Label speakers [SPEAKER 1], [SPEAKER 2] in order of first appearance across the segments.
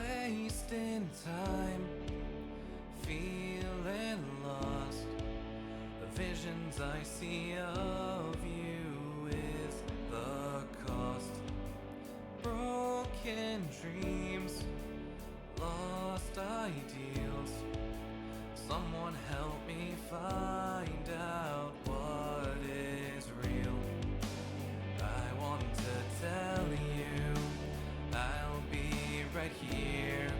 [SPEAKER 1] wasting time, feeling lost. The visions I see of you is the cost. Broken dreams, lost ideals. Someone help me find out what is real. I want to tell you I'll be right here,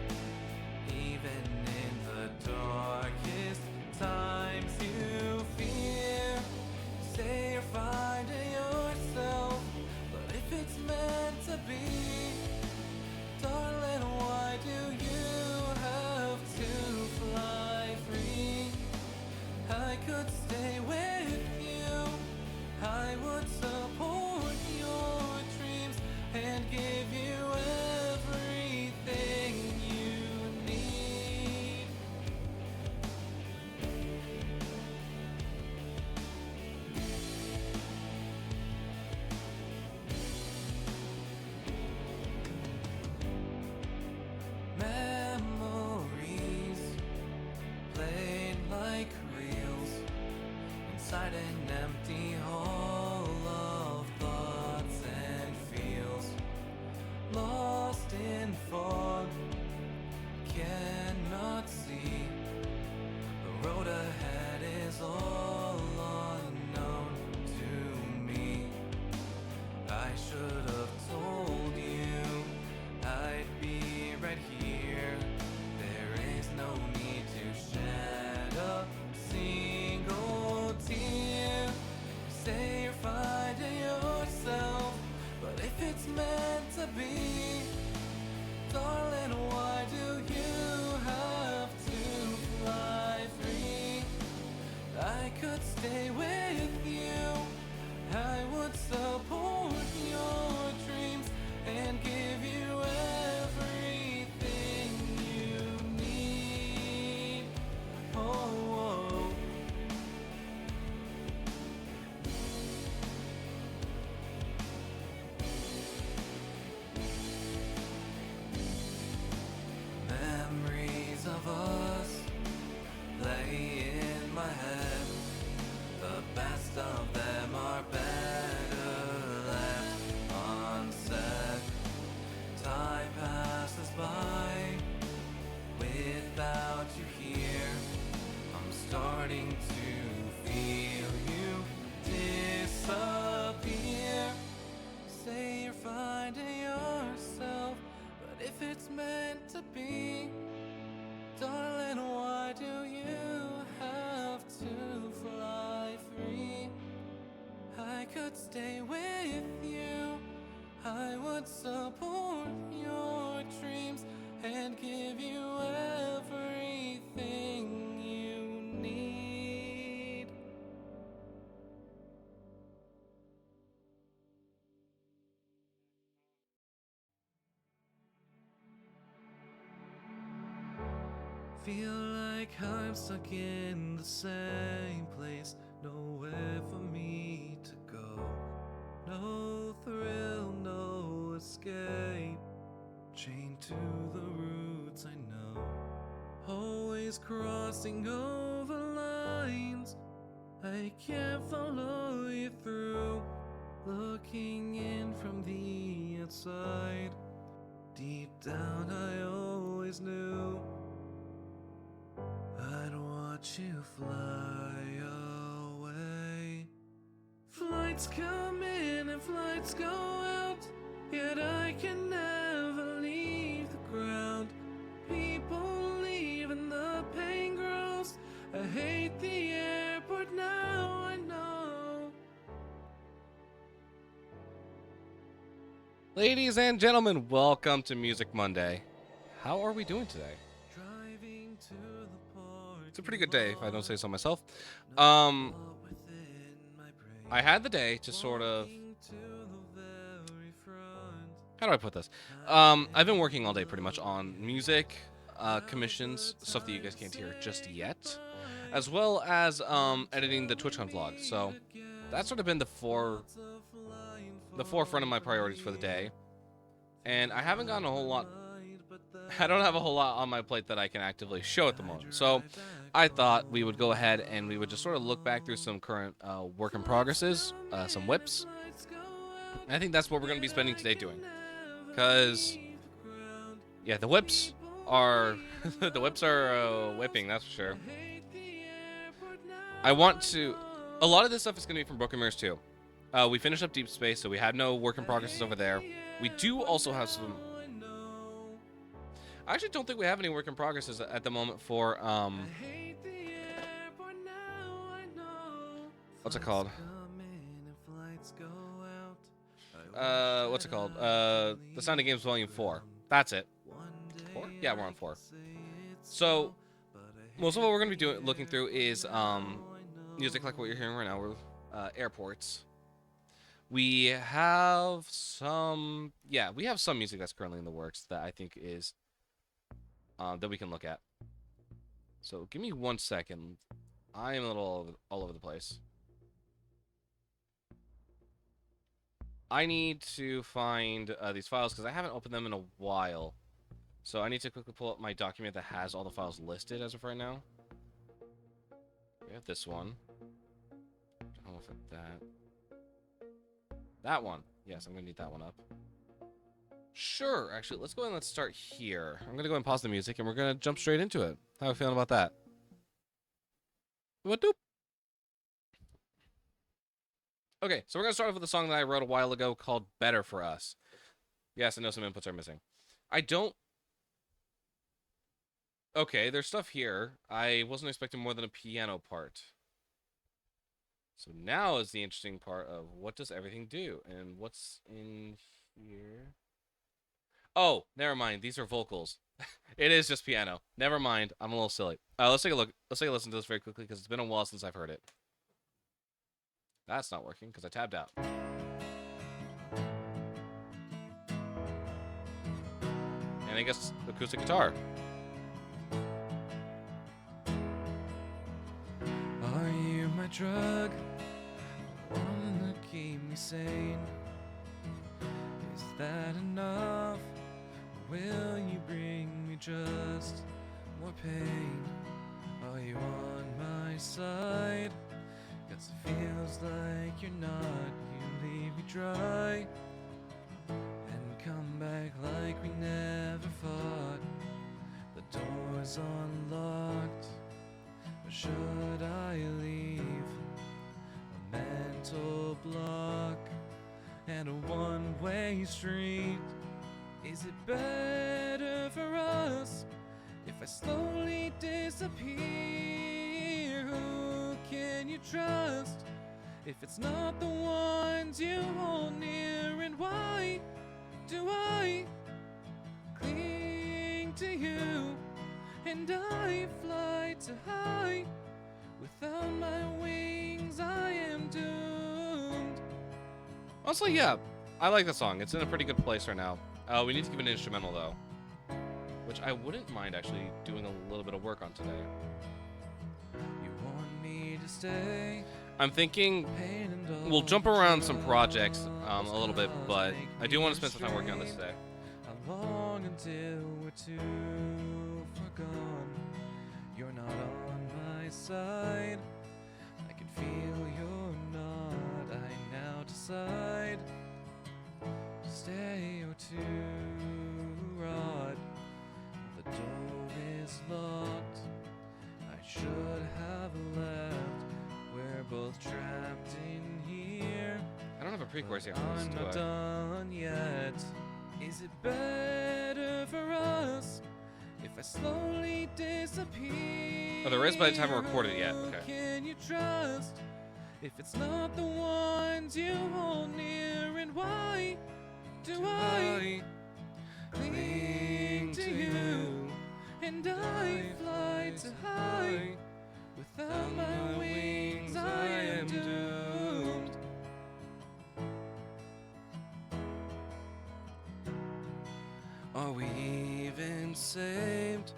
[SPEAKER 1] even in the darkest times you fear. Say you're finding yourself, but if it's meant to be, darling, why do you have to fly free? I could stay with you, I would support your dreams and give you everything you need. Memories played like reels inside an empty hall of thoughts and feels. Lost in fog, cannot see. The road ahead is all unknown to me. I should have told you I'd be right here. There is no need to shed a single tear. Say you're finding yourself, but if it's meant to be, darling, why do you have to fly free? I could stay with you, I would support your dreams and give you everything you need. Oh, oh. Memories of us play in my head. The best of them are better left unsaid. Time passes by without you here. I'm starting to feel you disappear. Say you're finding yourself, but if it's meant to be, darling, why do you have to fly free? I could stay with you, I would support your dreams and give you everything you need. Feel like I'm stuck in the same place, nowhere for me to go. No thrill, no escape, chained to the roots I know. Always crossing over lines I can't follow you through. Looking in from the outside, deep down I always knew I'd watch you fly away. Flights come in and flights go out, yet I can never leave the ground. People leave and the pain grows. I hate the airport now, I know.
[SPEAKER 2] Ladies and gentlemen, welcome to Music Monday. How are we doing today?
[SPEAKER 1] Driving to the port.
[SPEAKER 2] It's a pretty good day, if I don't say so myself. I had the day to sort of... How do I put this? I've been working all day pretty much on music, commissions, stuff that you guys can't hear just yet, as well as editing the TwitchCon vlog. So that's sort of been the forefront of my priorities for the day. And I haven't gotten a whole lot I don't have a whole lot on my plate that I can actively show at the moment. So I thought we would go ahead and we would just sort of look back through some current work in progresses, some whips. And I think that's what we're going to be spending today doing. Because, yeah, the whips are the whips are whipping, that's for sure. I want to. A lot of this stuff is going to be from Broken Mirrors 2. We finished up Deep Space, so we had no work in progresses over there. We do also have some. I actually don't think we have any work in progresses at the moment for what's it called? What's it called? The Sound of Games Volume 4. That's it. 4? Yeah, we're on 4. So most of what we're gonna be looking through is music like what you're hearing right now. We're airports. We have some, yeah, we have some music that's currently in the works that I think is that we can look at. So give me 1 second. I am a little all over the place. I need to find these files because I haven't opened them in a while. So I need to quickly pull up my document that has all the files listed as of right now. We have this one. I don't know if that. That one. Yes, I'm going to need that one up. Sure. Actually, let's go ahead and let's start here. I'm going to go and pause the music and we're going to jump straight into it. How are you feeling about that? What doop? Okay, so we're going to start off with a song that I wrote a while ago called Better For Us. Yes, I know some inputs are missing. I don't... Okay, there's stuff here. I wasn't expecting more than a piano part. So now is the interesting part of what does everything do? And what's in here? Oh, never mind. These are vocals. It is just piano. Never mind. I'm a little silly. Let's take a look. Let's take a listen to this very quickly because it's been a while since I've heard it. That's not working because I tabbed out. And I guess acoustic guitar.
[SPEAKER 1] Are you my drug? The one that keep me sane? Is that enough? Or will you bring me just more pain? Are you on my side? 'Cause it feels like you're not. You leave me dry and come back like we never fought. The door's unlocked. Or should I leave a mental block and a one-way street? Is it better for us if I slowly disappear? Who can you trust if it's not the ones you hold near? And why do I cling to you? And I fly too high. Without my wings, I am doomed.
[SPEAKER 2] Honestly, yeah. I like the song. It's in a pretty good place right now. We need to give it an instrumental, though. Which I wouldn't mind actually doing a little bit of work on today.
[SPEAKER 1] You want me to stay?
[SPEAKER 2] I'm thinking we'll jump around some projects a little bit, but I do want to spend some time working on this today.
[SPEAKER 1] How long until we're too far gone? You're not on my side. I can feel you're not. I now decide to stay or to rot. The door is locked. I should have left. We're both trapped in here.
[SPEAKER 2] I don't have a pre-chorus yet.
[SPEAKER 1] I'm not done yet. Is it better for us if I slowly disappear?
[SPEAKER 2] Oh, there is, but I haven't recorded it yet. Okay.
[SPEAKER 1] Can you trust if it's not the ones you hold near? And why do I cling to you? And I fly too high. Without my wings, I am doomed. Are we even saved?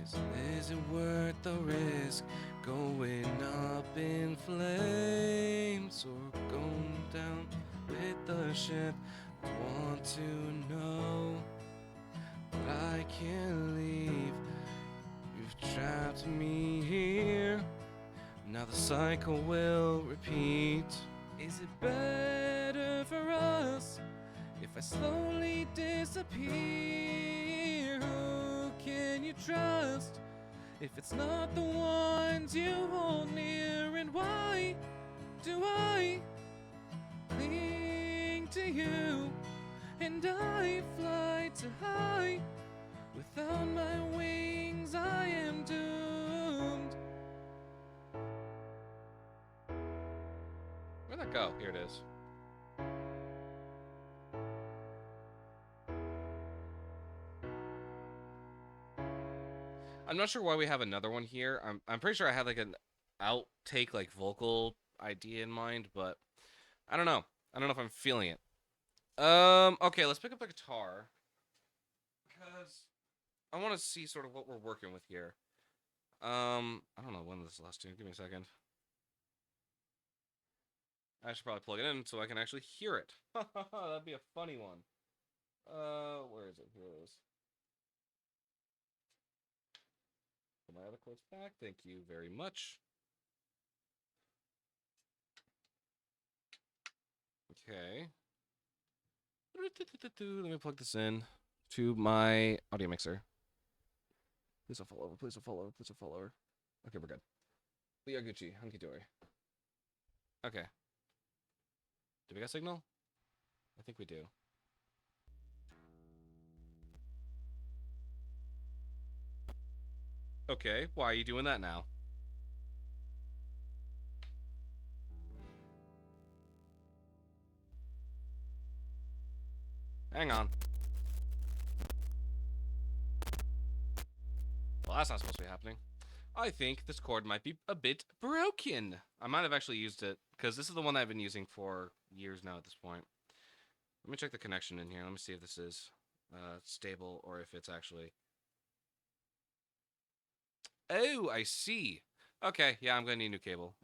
[SPEAKER 1] Is it worth the risk? Going up in flames or going down with the ship? I want to know.
[SPEAKER 2] but I can't leave. You've trapped me here. Now the cycle will repeat. Is it better for us if I slowly disappear? Who can you trust if it's not the ones you hold near? And why do I cling to you? And I fly too high. Without my wings, I am doomed. Where'd that go? Here it is. I'm not sure why we have another one here. I'm pretty sure I had like an outtake, like vocal idea in mind, but I don't know. I don't know if I'm feeling it. Okay, let's pick up the guitar because I want to see sort of what we're working with here. I don't know when this is the last tune. Give me a second. I should probably plug it in so I can actually hear it. That'd be a funny one. Where is it? Here it is. Put my other quotes back. Thank you very much. Okay. Let me plug this in to my audio mixer. Please don't fall over. Please don't fall over. Please don't fall over. Okay, we're good. We are Gucci. Hunky dory. Okay. Do we got signal? I think we do. Okay, why are you doing that now? Hang on. Well, that's not supposed to be happening. I think this chord might be a bit broken. I might have actually used it, because this is the one that I've been using for years now at this point. Let me check the connection in here. Let me see if this is stable or if it's actually... Oh, I see. Okay, yeah, I'm going to need a new cable.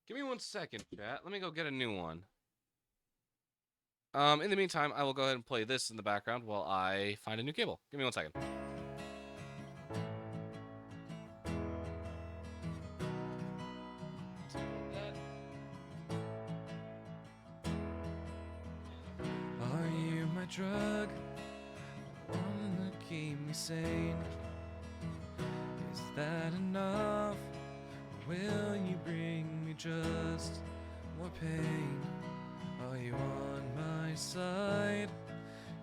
[SPEAKER 2] Give me 1 second, chat. Let me go get a new one. In the meantime, I will go ahead and play this in the background while I find a new cable. Give me 1 second.
[SPEAKER 1] Are you my drug? One that keep me sane? Is that enough? Or will you bring me just more pain? Are you on my side?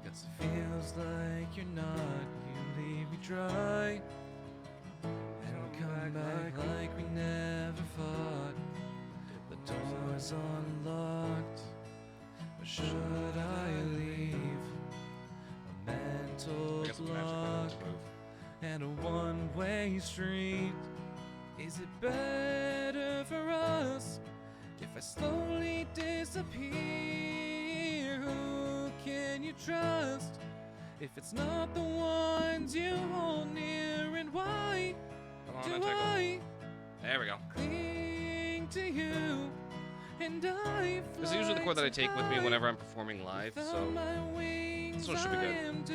[SPEAKER 1] 'Cause it feels like you're not. You leave me dry and come back like we never fought. The door's unlocked. Or should I leave a mental block and a one-way street? Is it better for us if I slowly disappear? Who can you trust if it's not the ones you hold near? And why do I
[SPEAKER 2] There we go.
[SPEAKER 1] cling to you? And I
[SPEAKER 2] This is usually the chord that I take with me whenever I'm performing live, so this one should be good.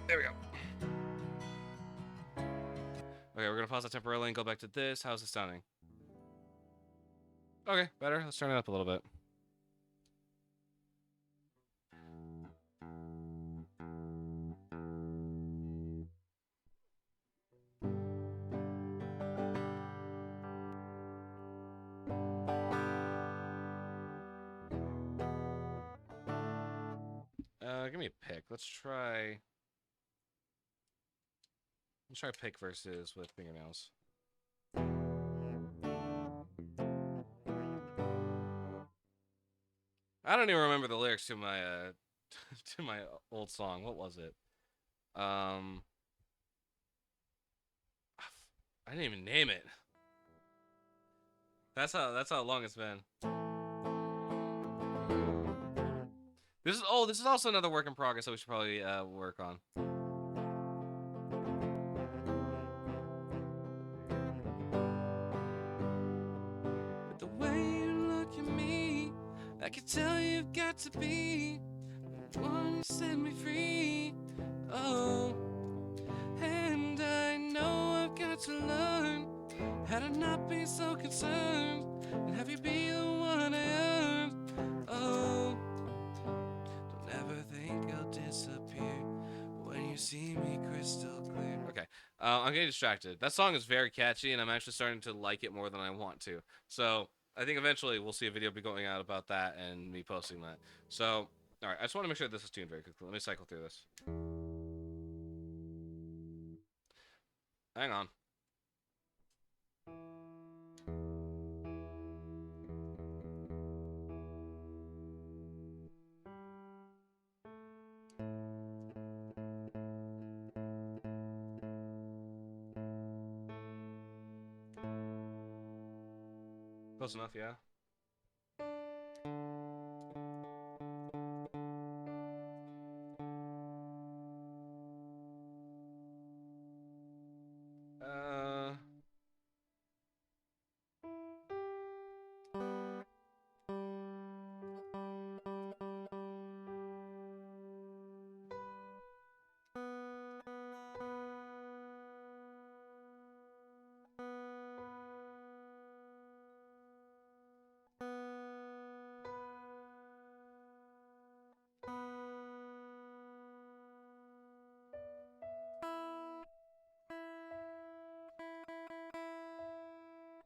[SPEAKER 2] There we go. Okay, we're gonna pause that temporarily and go back to this. How's it sounding? Okay, better. Let's turn it up a little bit. Give me a pick. Let's try pick verses with fingernails. I don't even remember the lyrics to my to my old song. What was it? I didn't even name it. That's how long it's been. This is also another work in progress that we should probably work on. But the way you look at me, that
[SPEAKER 1] can tell you've got to be the one who set me free. Oh, and I know I've got to learn how to not be so concerned and have you be the one I earned. Oh, don't ever think I'll disappear when you see me crystal clear. Okay, I'm getting distracted. That song is very catchy, and I'm actually starting to like it more than I want to. So I think eventually we'll see a video be going out about that and me posting that. So, all right, I just want to make sure this is tuned very quickly. Let me cycle through this. Hang on. Close enough, yeah.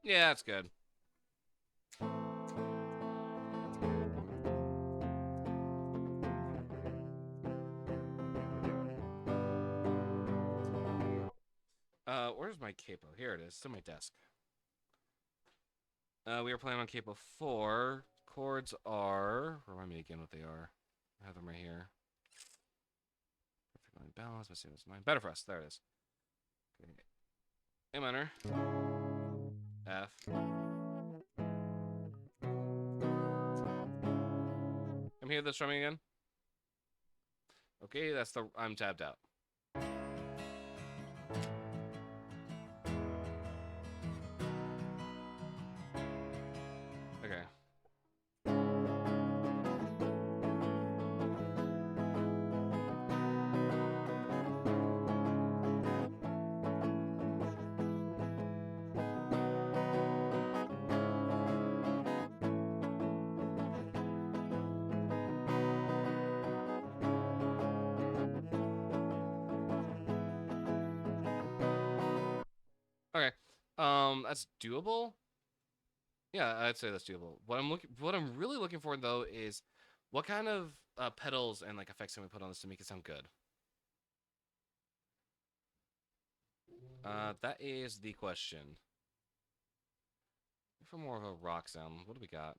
[SPEAKER 1] Yeah, that's good. Where's my capo? Here it is. It's in my desk. We are playing on capo 4. Chords are... Remind me again what they are. I have them right here. Perfect line balance. Let's see what's mine. Better for us. There it is. Okay. A minor. F. Come hear the strumming again? Okay, that's the... I'm tabbed out. Okay. Okay. That's doable. Yeah, I'd say that's doable. What I'm really looking for though is what kind of pedals and like effects can we put on this to make it sound good. That is the question. For more of a rock sound, what do we got?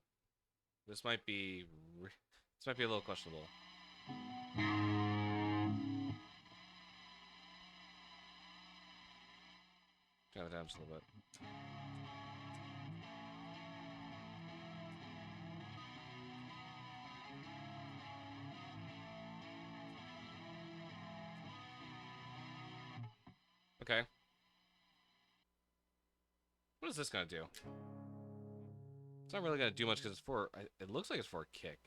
[SPEAKER 1] This might be a little questionable. Turn it down just a little bit. Okay. What is this gonna do? It's not really gonna do much because it's for. It looks like it's for a kick.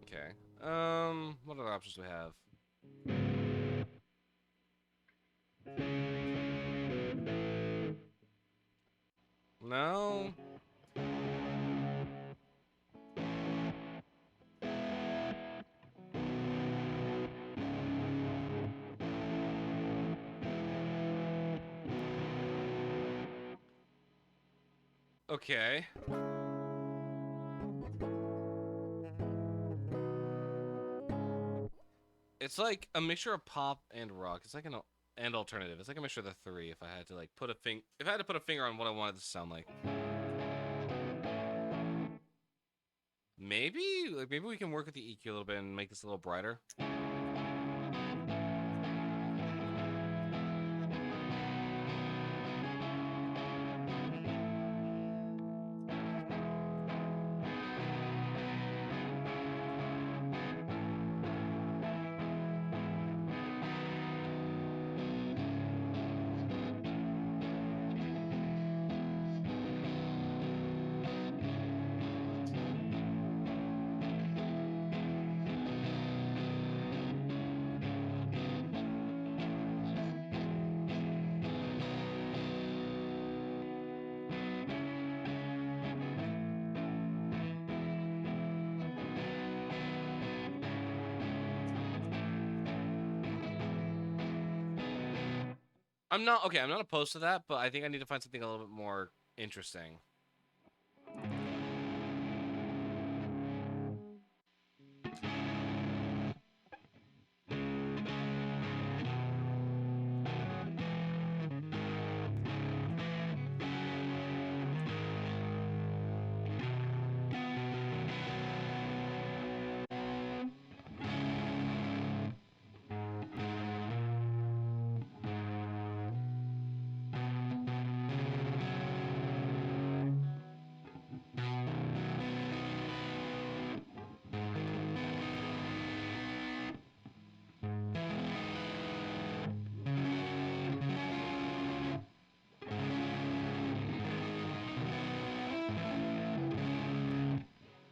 [SPEAKER 1] Okay. What other options do we have? No. Okay. It's like a mixture of pop and rock. It's like an and alternative. It's like a mixture of the three. If I had to like put a finger on what I wanted this to sound like. Maybe we can work with the EQ a little bit and make this a little brighter.
[SPEAKER 2] I'm not okay. I'm not opposed to that, but I think I need to find something a little bit more interesting.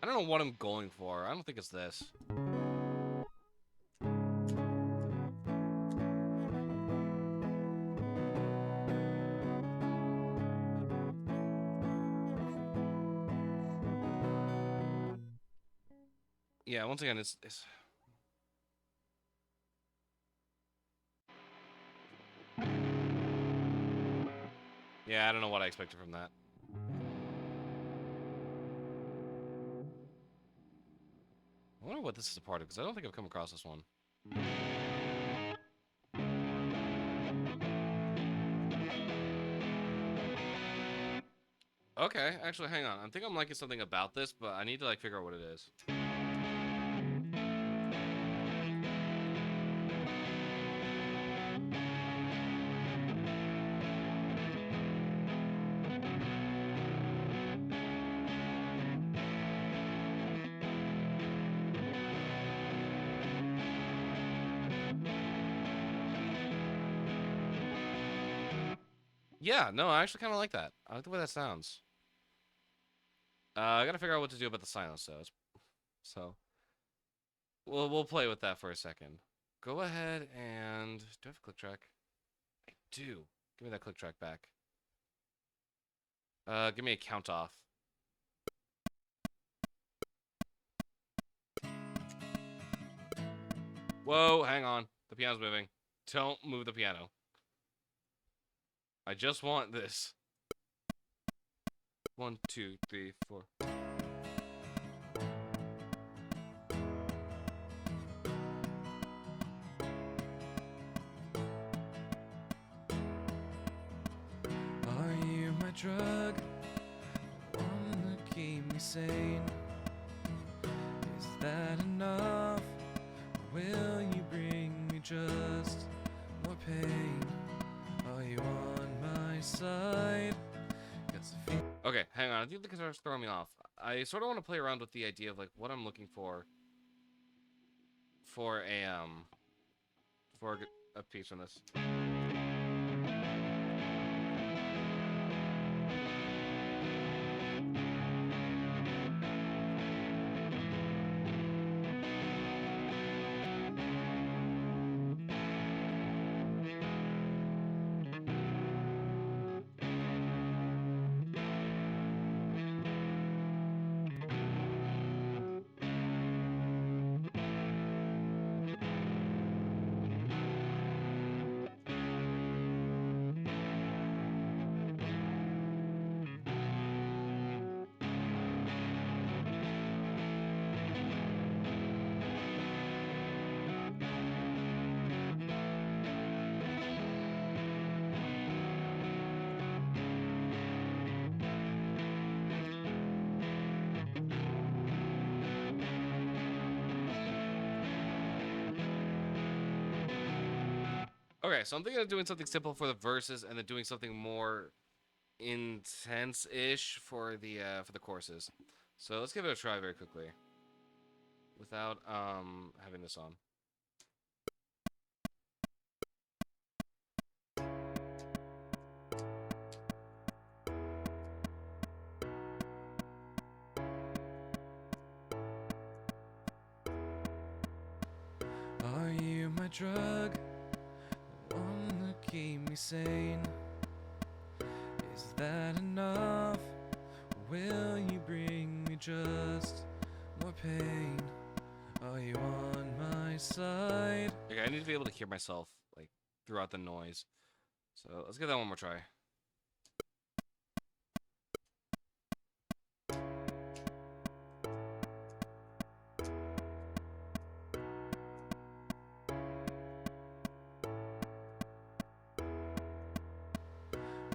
[SPEAKER 2] I don't know what I'm going for. I don't think it's this. Yeah, once again, it's yeah, I don't know what I expected from that. I wonder what this is a part of, because I don't think I've come across this one. Okay, actually, hang on. I think I'm liking something about this, but I need to, like, figure out what it is. Yeah, no, I actually kind of like that. I like the way that sounds. I gotta figure out what to do about the silence, though. So, we'll play with that for a second. Go ahead and... Do I have a click track? I do. Give me that click track back. Give me a count off. Whoa, hang on. The piano's moving. Don't move the piano. I just want this. 1, 2, 3, 4.
[SPEAKER 1] Are you my drug? One that keep me sane? Is that enough? Or will you bring me just more pain? Are you on my side?
[SPEAKER 2] Okay, hang on. I think the guitar's throwing me off. I sort of want to play around with the idea of like what I'm looking for a a piece on this. Okay, so I'm thinking of doing something simple for the verses and then doing something more intense-ish for the choruses. So let's give it a try very quickly. Without having this on.
[SPEAKER 1] Are you my drug? The one that keep me sane? Is that enough? Or will you bring me just more pain? Are you on my side?
[SPEAKER 2] Okay, I need to be able to hear myself like throughout the noise. So let's give that one more try.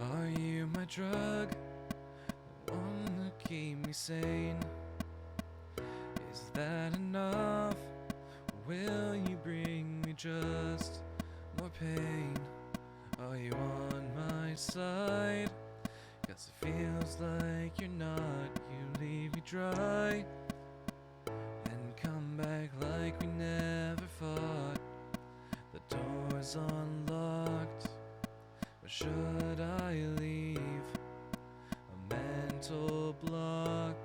[SPEAKER 1] Are you my drug? The one that keep me sane? Is that enough? Or will you bring me just more pain? Are you on my side? 'Cause it feels like you're not. You leave me dry and come back like we never fought. The door's unlocked. Or should I leave a mental block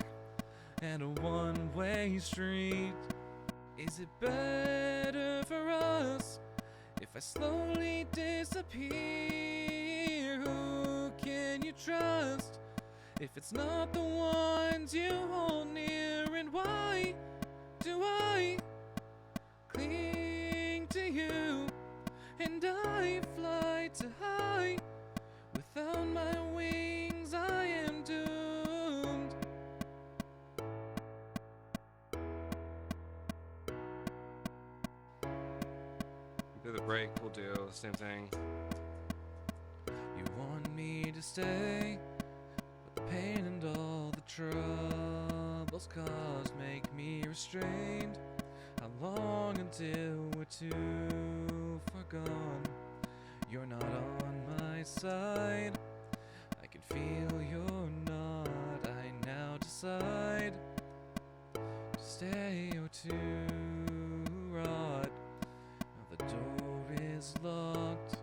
[SPEAKER 1] and a one-way street? Is it better for us if I slowly disappear? Who can you trust if it's not the ones you hold near? And why do I cling to you? And I fly too high. Without my wings, I am doomed.
[SPEAKER 2] Through the break, we'll do the same thing.
[SPEAKER 1] You want me to stay, but the pain and all the troubles caused make me restrained. How long until we're too far gone? You're not on my side. I can feel you're not. I now decide to stay or to rot. Now the door is locked.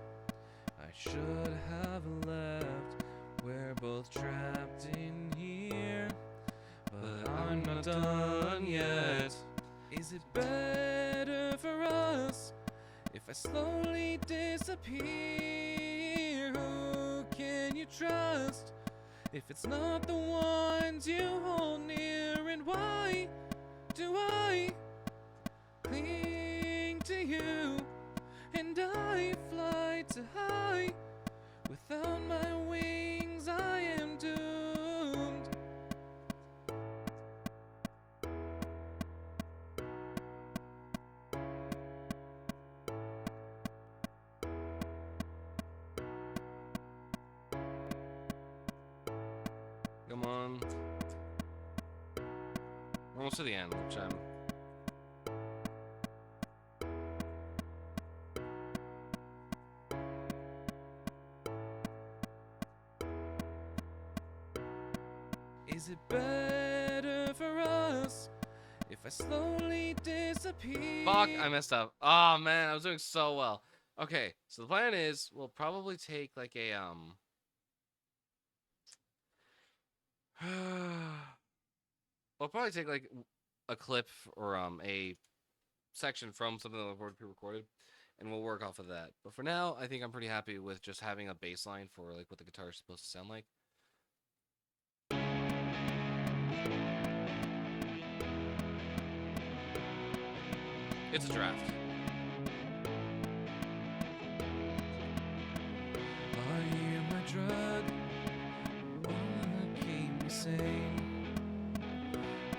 [SPEAKER 1] I should have left. We're both trapped in here, but I'm not done yet. Is it better for us if I slowly disappear? Who can you trust if it's not the ones you hold near? And why do I cling to you? And I fly too high. Without my wings, I am doomed.
[SPEAKER 2] Come on. We're almost to the end, which I'm.
[SPEAKER 1] Is it better for us if I slowly disappear?
[SPEAKER 2] Fuck, I messed up. Oh man, I was doing so well. Okay, so the plan is we'll probably take like a we'll probably take like a clip or a section from something that we've already pre-recorded, and we'll work off of that. But for now, I think I'm pretty happy with just having a bass line for like what the guitar is supposed to sound like. It's a draft.
[SPEAKER 1] Are you my drug? One that keep me sane?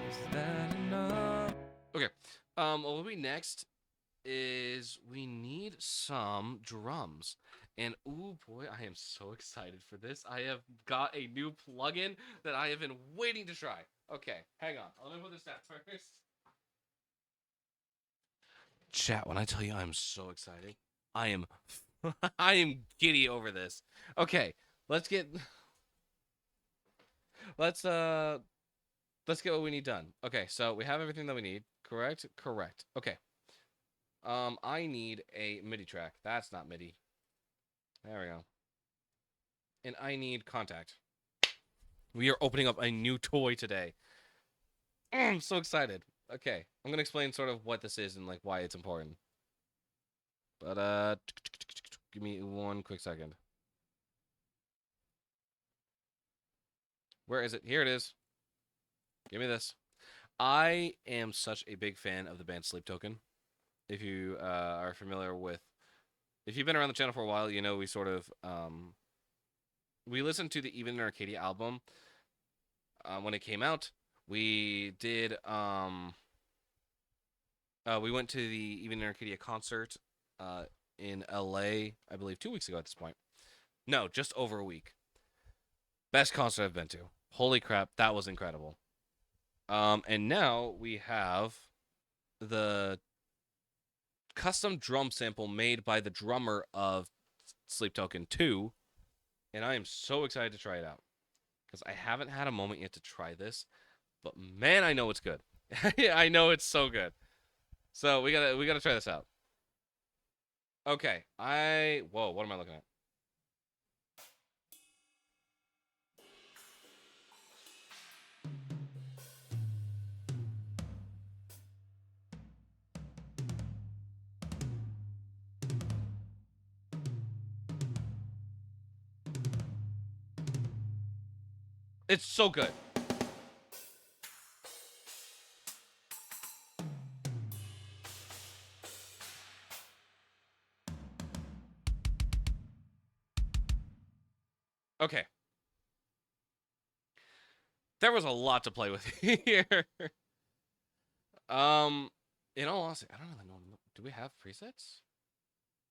[SPEAKER 1] Is that enough?
[SPEAKER 2] Okay. What will be next is we need some drums. And ooh boy, I am so excited for this. I have got a new plugin that I have been waiting to try. Okay, hang on. Let me put this down first. Chat, when I tell you I'm so excited, I am I am giddy over this. Okay, let's get let's get what we need done. Okay, so we have everything that we need. Correct? Correct. Okay. I need a MIDI track. That's not MIDI. There we go. And I need contact. We are opening up a new toy today. I'm so excited. Okay, I'm gonna explain sort of what this is and like why it's important. But give me one quick second. Where is it? Here it is. Give me this. I am such a big fan of the band Sleep Token. If you are familiar with If you've been around the channel for a while, you know we sort of we listened to the Even in Arcadia album when it came out. We did we went to the Even in Arcadia concert in LA, I believe 2 weeks ago at this point. No, just over a week. Best concert I've been to. Holy crap, that was incredible. And now we have the custom drum sample made by the drummer of Sleep Token 2, and I am so excited to try it out because I haven't had a moment yet to try this, but man, I know it's good. I know it's so good. So we gotta try this out. Okay, whoa, what am I looking at? It's so good. Okay. There was a lot to play with here. In all honesty, I don't really know. Do we have presets?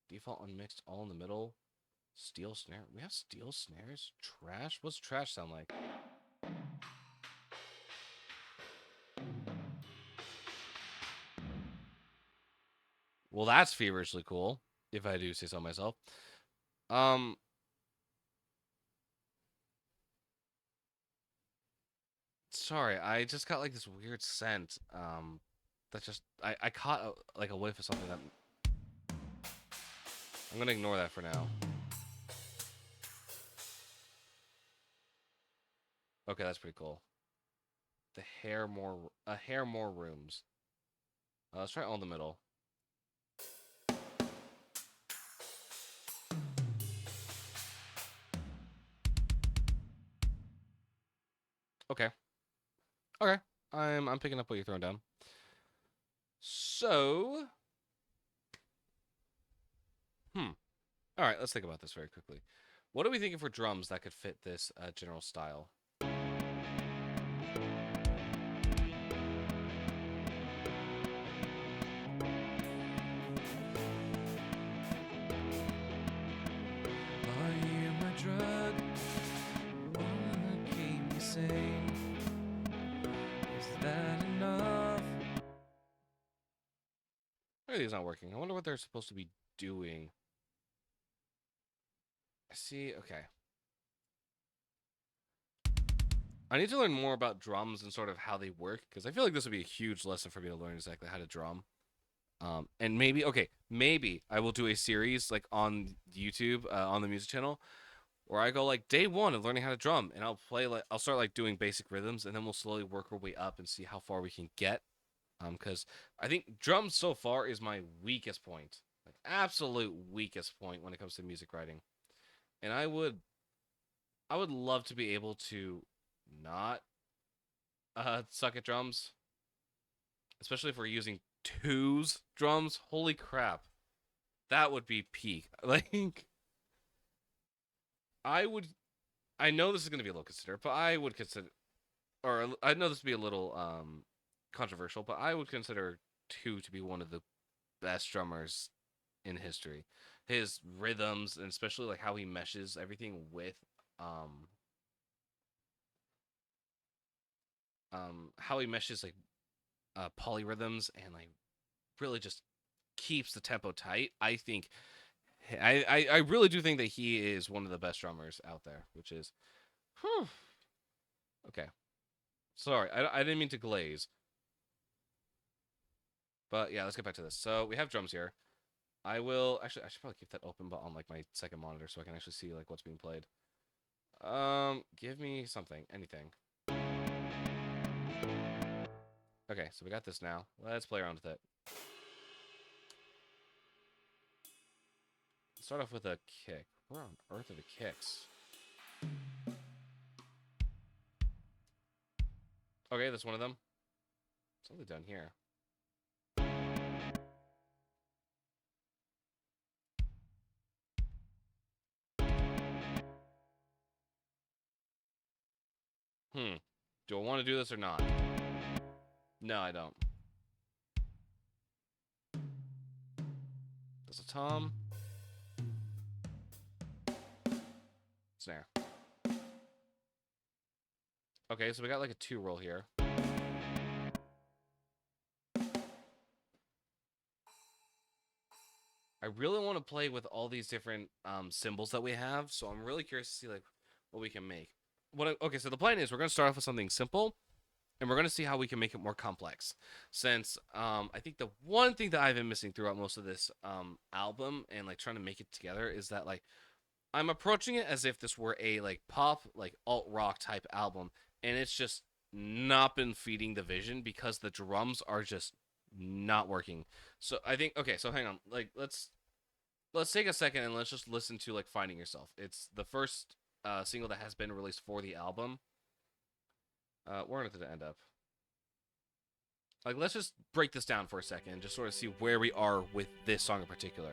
[SPEAKER 2] Default unmixed, all in the middle. Steel snare. We have steel snares? Trash? What's trash sound like? Well, that's feverishly cool, if I do say so myself. Sorry, I just got like this weird scent. That just I caught like a whiff of something that I'm gonna ignore that for now. Okay, that's pretty cool. The hair more rooms. Let's try all in the middle. Okay. Okay. I'm picking up what you're throwing down. So, all right, let's think about this very quickly. What are we thinking for drums that could fit this general style?
[SPEAKER 1] Are you my drug? One that keep me sane? Is that enough?
[SPEAKER 2] Maybe it's not working. I wonder what they're supposed to be doing. I see. Okay. I need to learn more about drums and sort of how they work because I feel like this would be a huge lesson for me to learn exactly how to drum. And maybe I will do a series like on YouTube on the music channel where I go like day one of learning how to drum, and I'll start like doing basic rhythms, and then we'll slowly work our way up and see how far we can get. Because I think drums so far is my weakest point, like absolute weakest point when it comes to music writing, and I would love to be able to not suck at drums, especially if we're using twos drums. Holy crap, that would be peak. Like I would, I know this is going to be a little considered, but I would consider, or I know this would be a little controversial, but I would consider two to be one of the best drummers in history. His rhythms and especially like how he meshes everything with um how he meshes like polyrhythms and like really just keeps the tempo tight. I think I really do think that he is one of the best drummers out there, which is whew. Okay. Sorry, I didn't mean to glaze. But yeah, let's get back to this. So we have drums here. I should probably keep that open but on like my second monitor so I can actually see like what's being played. Give me something, anything. Okay, so we got this now. Let's play around with it. Start off with a kick. Where on earth are the kicks? Okay, that's one of them. Something down here. Do I want to do this or not? No, I don't. That's a tom. Snare. Okay, so we got like a 2 roll here. I really want to play with all these different cymbals that we have, so I'm really curious to see like what we can make. Okay, so the plan is we're going to start off with something simple, and we're going to see how we can make it more complex. Since I think the one thing that I've been missing throughout most of this album and like trying to make it together is that like I'm approaching it as if this were a like pop, like alt rock type album, and it's just not been feeding the vision because the drums are just not working. So I think okay, so hang on, like let's take a second and let's just listen to like Finding Yourself. It's the first single that has been released for the album. Where did it end up? Like let's just break this down for a second and just sort of see where we are with this song in particular.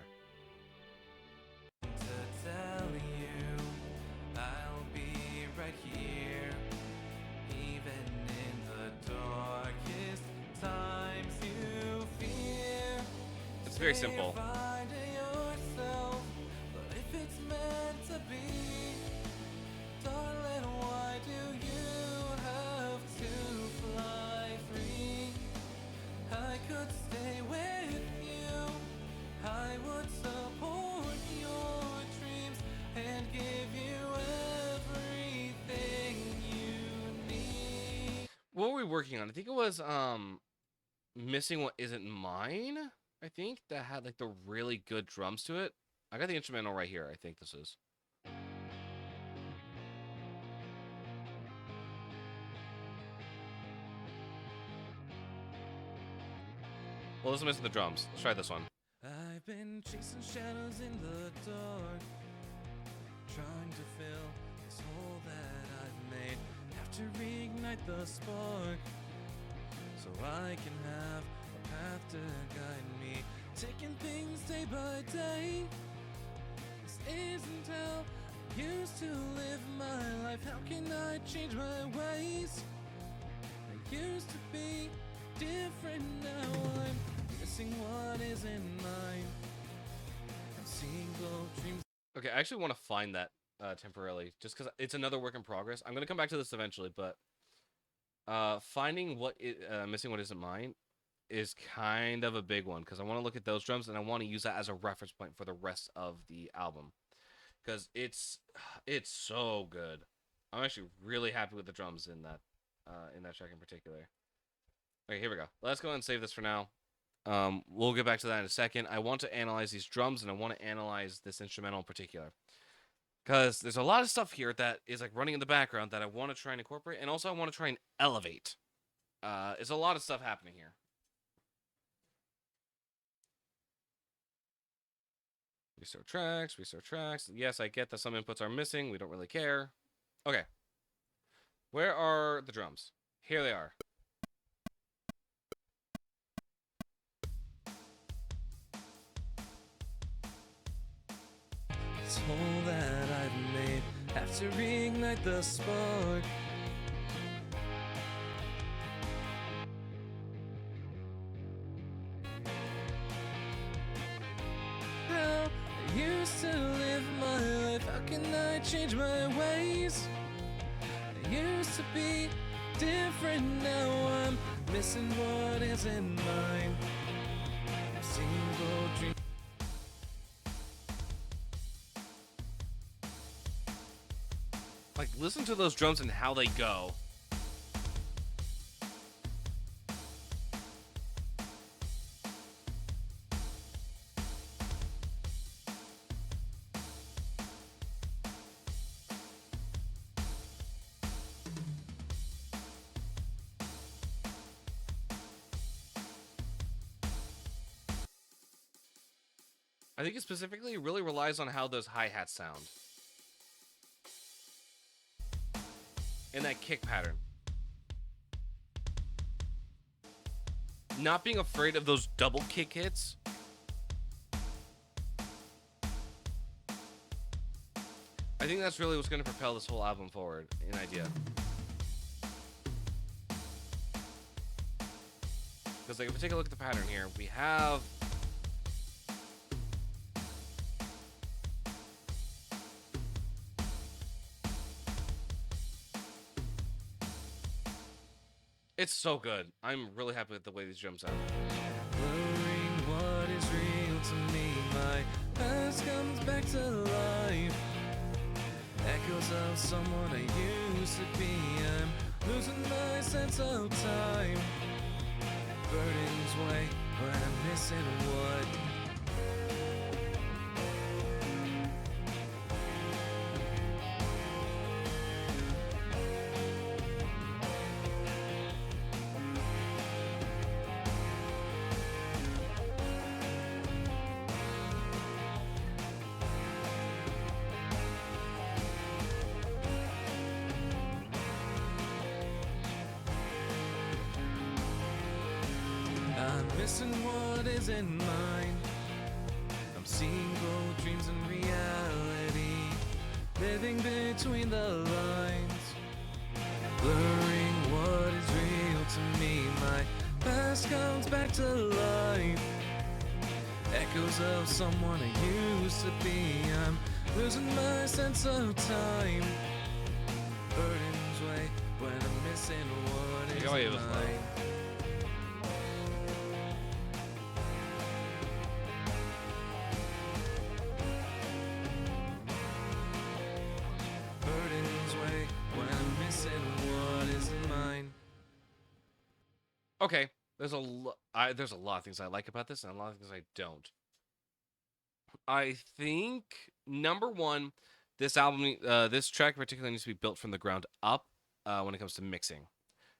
[SPEAKER 2] Very simple. What were we working on? I think it was Missing What Isn't Mine. I think that had like the really good drums to it. I got the instrumental right here. I think this is. Well, let's missing the drums. Let's try this one.
[SPEAKER 1] I've been chasing shadows in the dark, trying to fill this hole that I've made. Have to reignite the spark, so I can have a path to guide me. Taking things day by day. This isn't how I used to live my life. How can I change my ways? I used to be different, now I'm missing what isn't mine. I'm seeing glow dreams.
[SPEAKER 2] Okay, I actually want to find that temporarily, just because it's another work in progress. I'm gonna come back to this eventually, but finding Missing What Isn't Mine is kind of a big one because I want to look at those drums and I want to use that as a reference point for the rest of the album because it's so good. I'm actually really happy with the drums in that track in particular. Okay, here we go. Let's go and save this for now. We'll get back to that in a second. I want to analyze these drums and I want to analyze this instrumental in particular because there's a lot of stuff here that is like running in the background that I want to try and incorporate, and also I want to try and elevate. There's a lot of stuff happening here. Restore tracks, restore tracks. Yes, I get that some inputs are missing. We don't really care. Okay. Where are the drums? Here they are.
[SPEAKER 1] This hole that I've made, have to reignite the spark. How I used to live my life, how can I change my ways? I used to be different, now I'm missing what isn't mine. I've seen glow dreams.
[SPEAKER 2] Like, listen to those drums and how they go. I think it specifically really relies on how those hi-hats sound. And that kick pattern. Not being afraid of those double kick hits. I think that's really what's going to propel this whole album forward, an idea. Because like, if we take a look at the pattern here, we have... It's so good. I'm really happy with the way these drums sound.
[SPEAKER 1] Blurring what is real to me, my past comes back to life. Echoes of someone I used to be. I'm losing my sense of time. Burdens weigh when I'm missing what. I'm missing what isn't mine. I'm seeing both dreams and reality, living between the lines, blurring what is real to me. My past comes back to life, echoes of someone I used to be. I'm losing my sense of time. Burdens weigh when I'm missing what is mine.
[SPEAKER 2] Okay, there's a lot of things I like about this, and a lot of things I don't. I think number one, this album, this track particularly needs to be built from the ground up when it comes to mixing.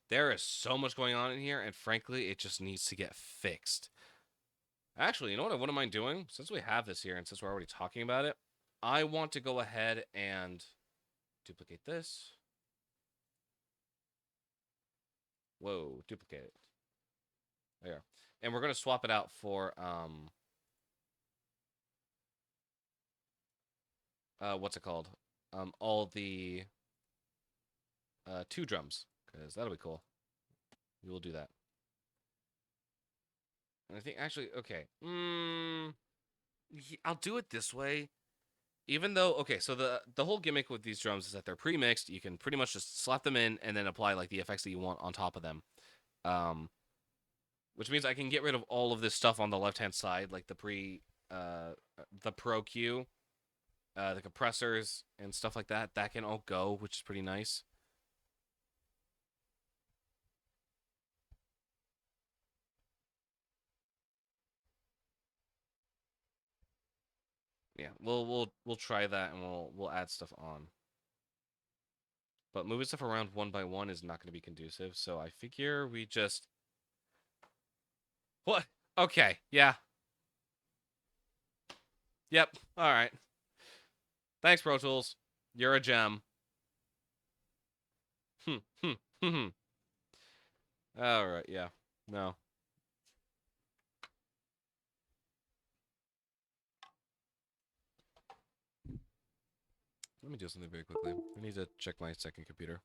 [SPEAKER 2] There is so much going on in here, and frankly, it just needs to get fixed. Actually, you know what I wouldn't mind doing? Since we have this here, and since we're already talking about it, I want to go ahead and duplicate this. Whoa, duplicate it. There. And we're going to swap it out for, what's it called? All the, 2 drums, because that'll be cool. We will do that. And I think, actually, okay. I'll do it this way. Even though, okay, so the whole gimmick with these drums is that they're pre-mixed. You can pretty much just slap them in and then apply, like, the effects that you want on top of them. Which means I can get rid of all of this stuff on the left-hand side, like the Pro Q, the compressors, and stuff like that. That can all go, which is pretty nice. Yeah, we'll try that, and we'll add stuff on. But moving stuff around one by one is not going to be conducive, so I figure we just... What? Okay, yeah. Yep, alright. Thanks, Pro Tools. You're a gem. Alright, yeah. No. Let me do something very quickly. I need to check my second computer.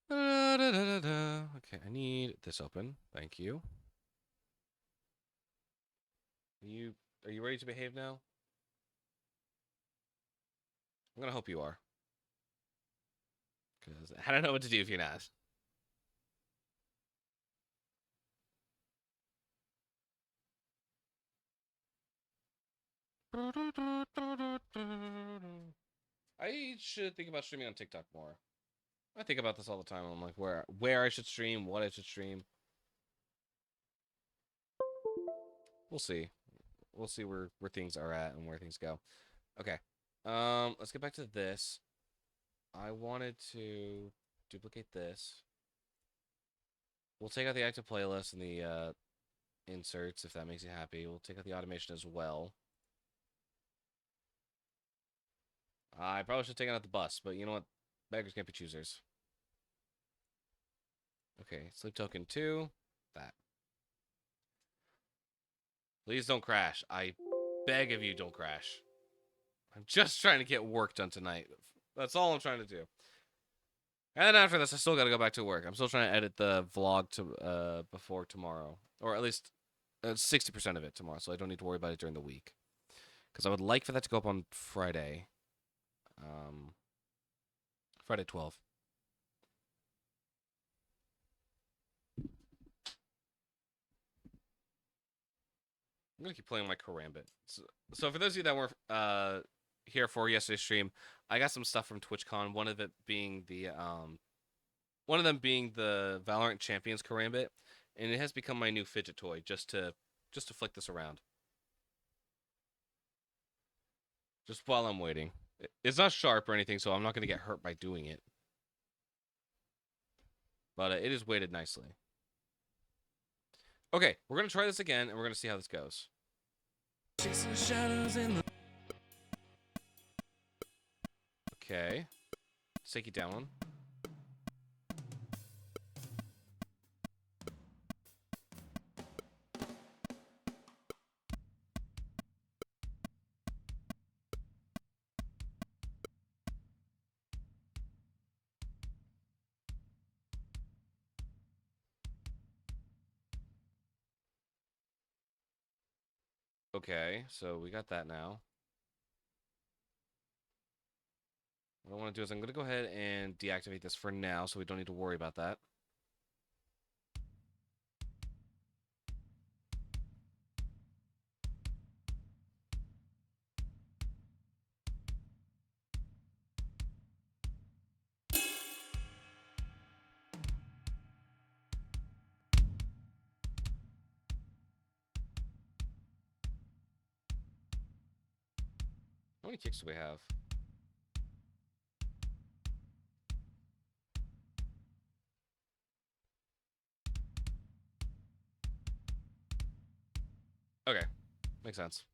[SPEAKER 2] Okay, I need this open. Thank you. Are you ready to behave now? I'm gonna hope you are. Because I don't know what to do if you're not. I should think about streaming on TikTok more. I think about this all the time. I'm like, where I should stream, what I should stream. We'll see. We'll see where things are at and where things go. Okay. Let's get back to this. I wanted to duplicate this. We'll take out the active playlist and the inserts if that makes you happy. We'll take out the automation as well. I probably should have taken out the bus, but you know what? Beggars can't be choosers. Okay, sleep token 2. That. Please don't crash. I beg of you, don't crash. I'm just trying to get work done tonight. That's all I'm trying to do. And then after this, I still got to go back to work. I'm still trying to edit the vlog to before tomorrow, or at least 60% of it tomorrow, so I don't need to worry about it during the week. Because I would like for that to go up on Friday, Friday 12. I'm gonna keep playing my Karambit. So for those of you that weren't here for yesterday's stream, I got some stuff from TwitchCon. One of them being the Valorant Champions Karambit, and it has become my new fidget toy just to flick this around. Just while I'm waiting. It's not sharp or anything, so I'm not gonna get hurt by doing it. But it is weighted nicely. Okay, we're gonna try this again, and we're gonna see how this goes. Okay. Let's take it down one. Okay, so we got that now. What I want to do is I'm going to go ahead and deactivate this for now so we don't need to worry about that. How many kicks do we have? Okay, makes sense.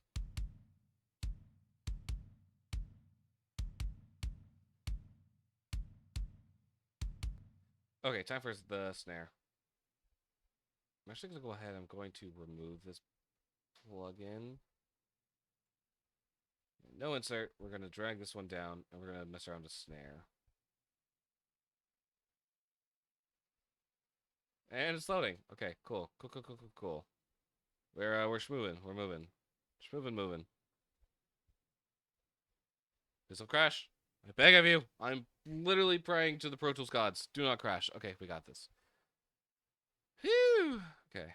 [SPEAKER 2] Okay, time for the snare. I'm actually going to go ahead. I'm going to remove this plug-in. No insert. We're going to drag this one down, and we're going to mess around with snare. And it's loading. Okay, cool. Cool. We're schmoving. We're moving. Moving. This will crash. I beg of you. I'm literally praying to the Pro Tools gods. Do not crash. Okay, we got this. Phew. Okay.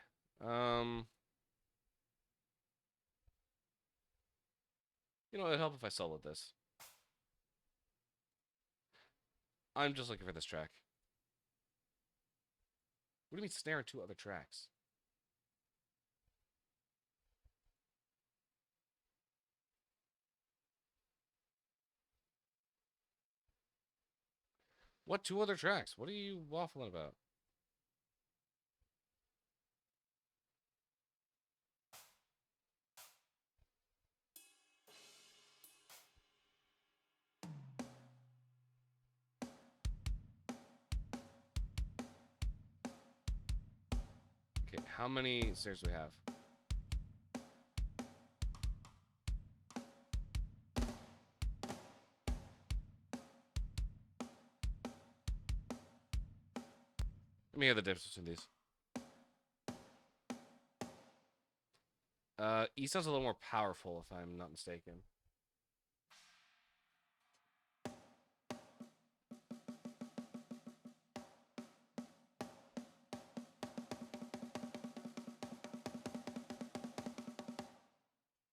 [SPEAKER 2] You know, it'd help if I soloed this. I'm just looking for this track. What do you mean snare and two other tracks? What two other tracks? What are you waffling about? Okay, how many snares do we have? Let me hear the difference between these. E sounds a little more powerful, if I'm not mistaken.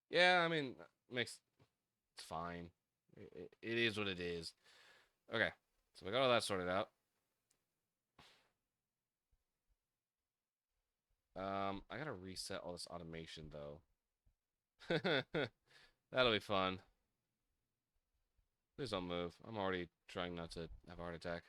[SPEAKER 2] Yeah, I mean, it's fine. It is what it is. Okay, so we got all that sorted out. I gotta reset all this automation though. That'll be fun. Please don't move. I'm already trying not to have a heart attack.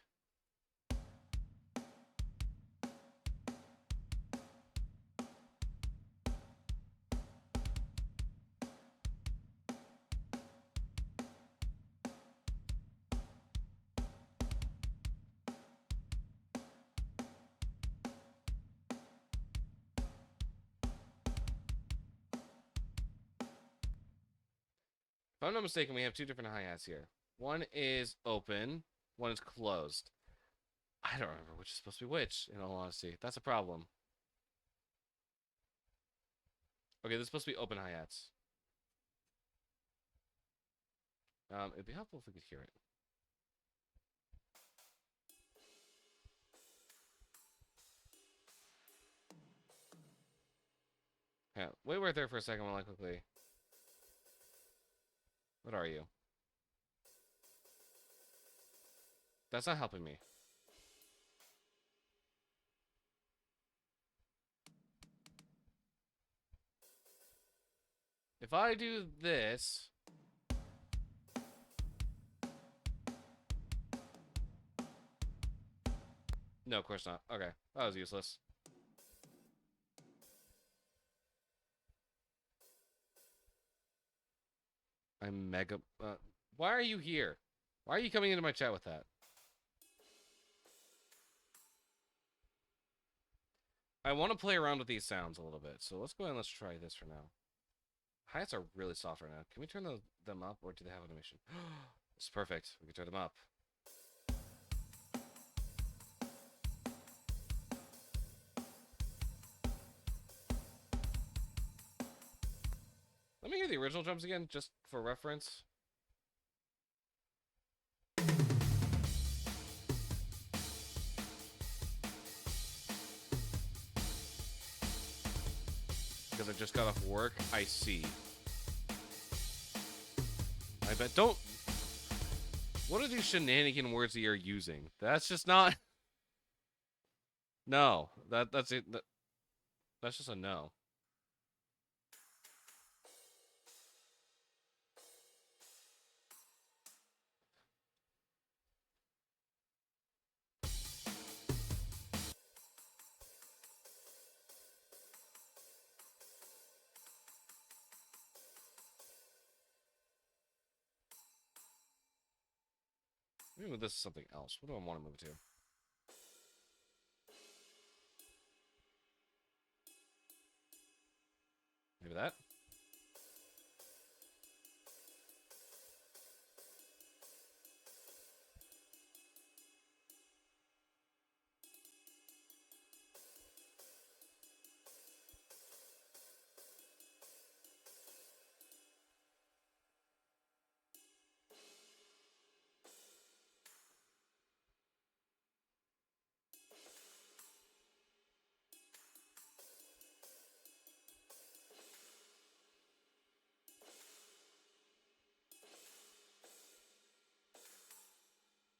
[SPEAKER 2] If I'm not mistaken, we have two different hi-hats here. One is open, one is closed. I don't remember which is supposed to be which, in all honesty. That's a problem. Okay, this is supposed to be open hi-hats. It'd be helpful if we could hear it. Yeah, wait right there for a second while I quickly... What are you? That's not helping me. If I do this... No, of course not. Okay, that was useless. I'm mega... why are you here? Why are you coming into my chat with that? I want to play around with these sounds a little bit, so let's go ahead and let's try this for now. Hi-hats are really soft right now. Can we turn them up, or do they have automation? It's perfect. We can turn them up. Let me hear the original drums again, just for reference. Because I just got off work, I see. I bet. Don't. What are these shenanigan words that you're using? That's just not. No. That's it. That's just a no. Maybe move this to something else. What do I want to move it to? Maybe that?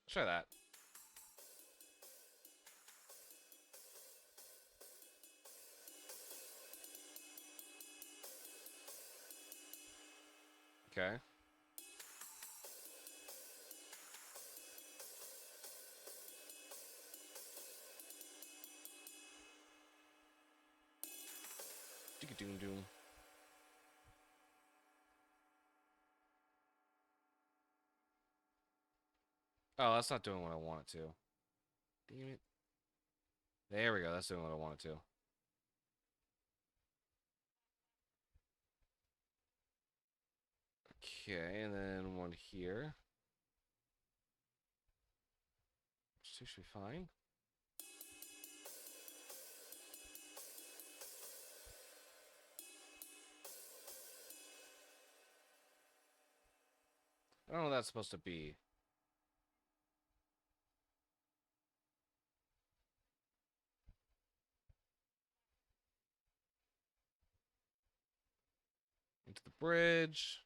[SPEAKER 2] Let's try that. Okay. Doom doom. Oh, that's not doing what I want it to. Damn it. There we go. That's doing what I want it to. Okay, and then one here. Should be fine. I don't know what that's supposed to be. Into the bridge.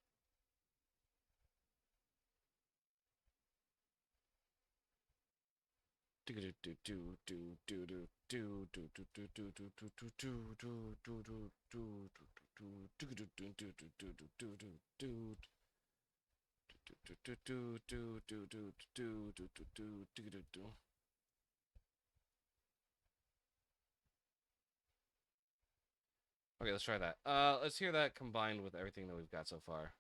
[SPEAKER 2] Okay, let's try that. Let's hear that combined with everything that we've got so far.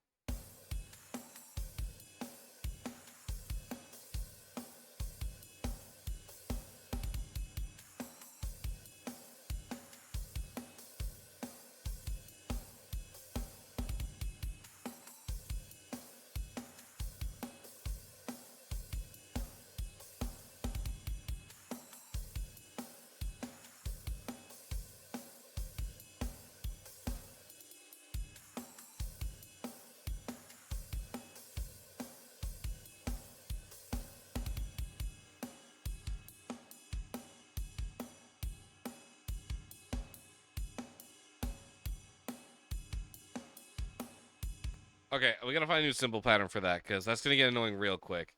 [SPEAKER 2] Okay, we gotta find a new symbol pattern for that, because that's gonna get annoying real quick.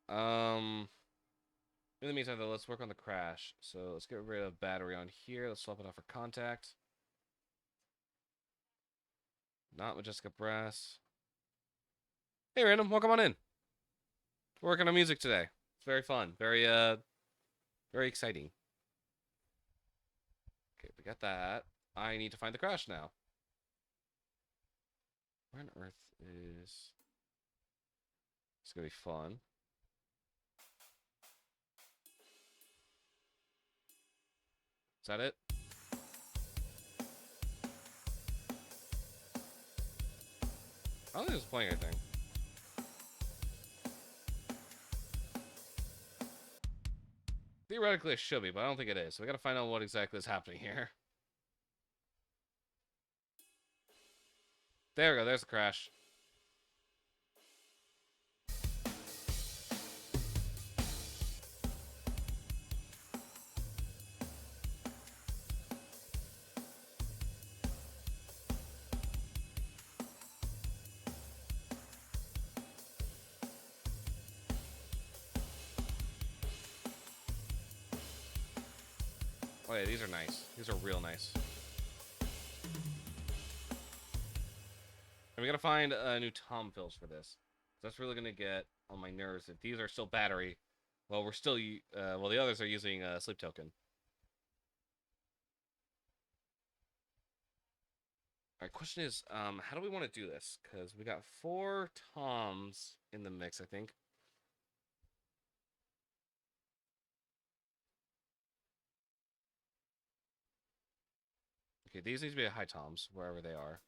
[SPEAKER 2] In the meantime, though, let's work on the crash. So let's get rid of battery on here. Let's swap it out for contact. Not Majestica Brass. Hey, Random, welcome on in. We're working on music today. It's very fun. Very exciting. Okay, we got that. I need to find the crash now. Where on earth is... It's gonna be fun. Is that it? I don't think it's playing anything. Theoretically, it should be, but I don't think it is. So we gotta find out what exactly is happening here. There we go. There's the crash. Oh yeah, these are nice. These are real nice. And we gotta find new tom fills for this. That's really gonna get on my nerves if these are still battery. Well, we're still well, the others are using sleep token. All right, question is, how do we want to do this? Because we got 4 toms in the mix, I think. Okay, these need to be high toms wherever they are.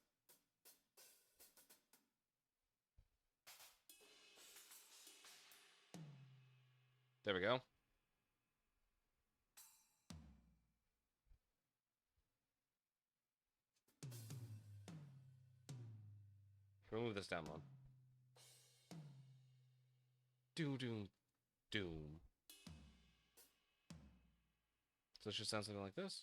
[SPEAKER 2] There we go. Can we move this down one? Doom, doom, doom. So it should sound something like this.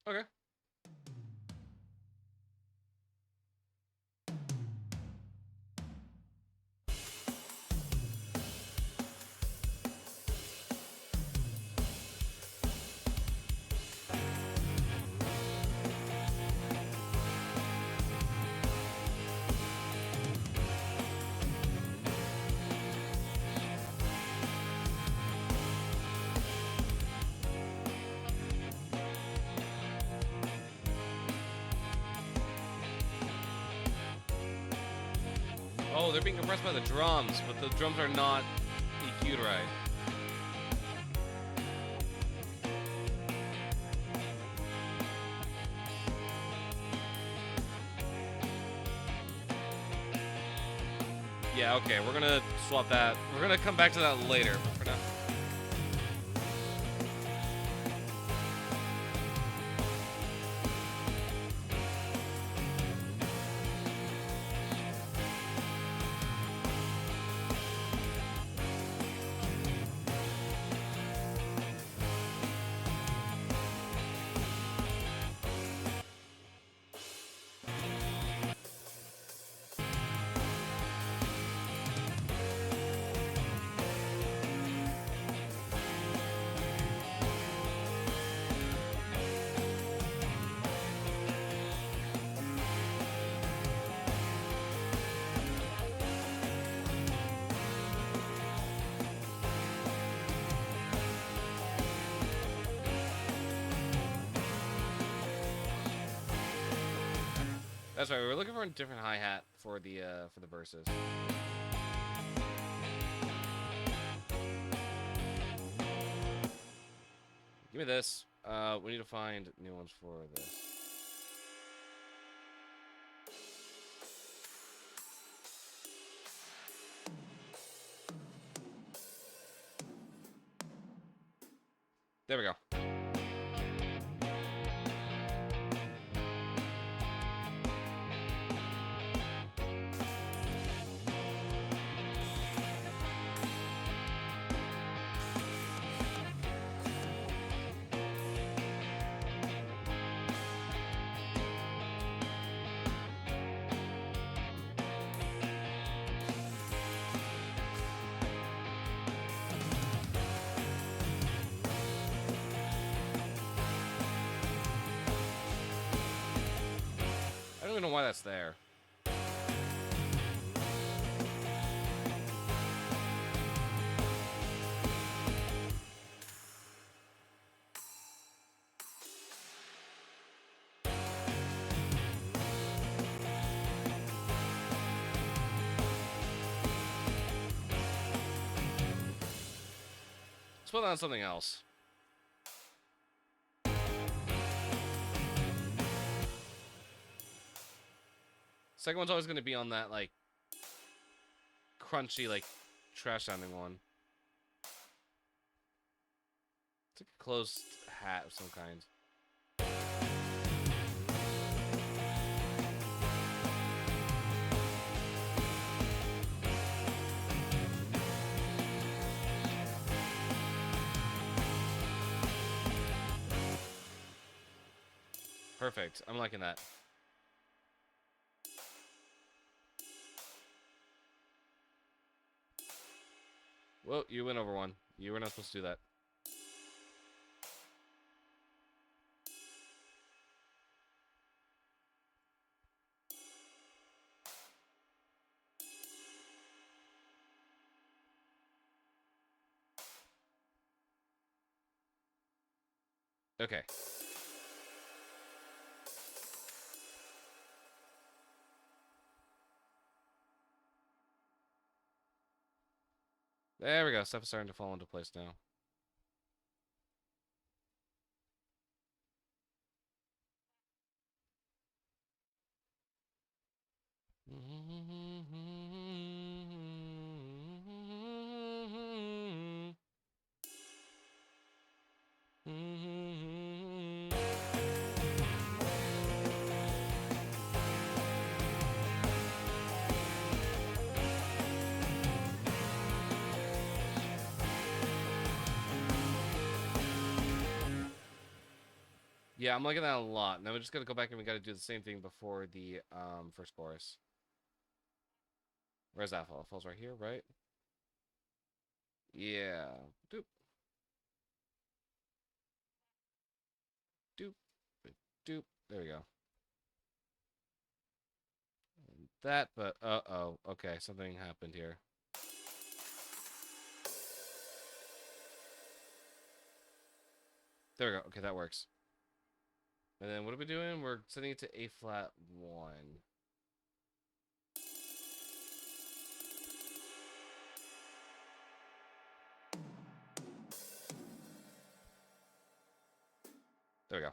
[SPEAKER 2] Okay. Oh, they're being compressed by the drums, but the drums are not EQ'd right. Yeah, okay, we're gonna swap that. We're gonna come back to that later, but for now. That's right. We were looking for a different hi-hat for the verses. Give me this. We need to find new ones for this. There we go. why that's there. Let's put on something else. Second one's always going to be on that, like, crunchy, like, trash-sounding one. It's like a closed hat of some kind. Perfect. I'm liking that. Well, you went over one. You were not supposed to do that. Okay. There we go. Stuff is starting to fall into place now. Yeah, I'm liking that a lot. Now we just gotta go back and we gotta do the same thing before the first chorus. Where's that fall? It falls right here, right? Yeah. Doop. Doop. Doop. There we go. And that, but uh-oh. Okay, something happened here. There we go. Okay, that works. And then what are we doing? We're setting it to A flat 1. There we go.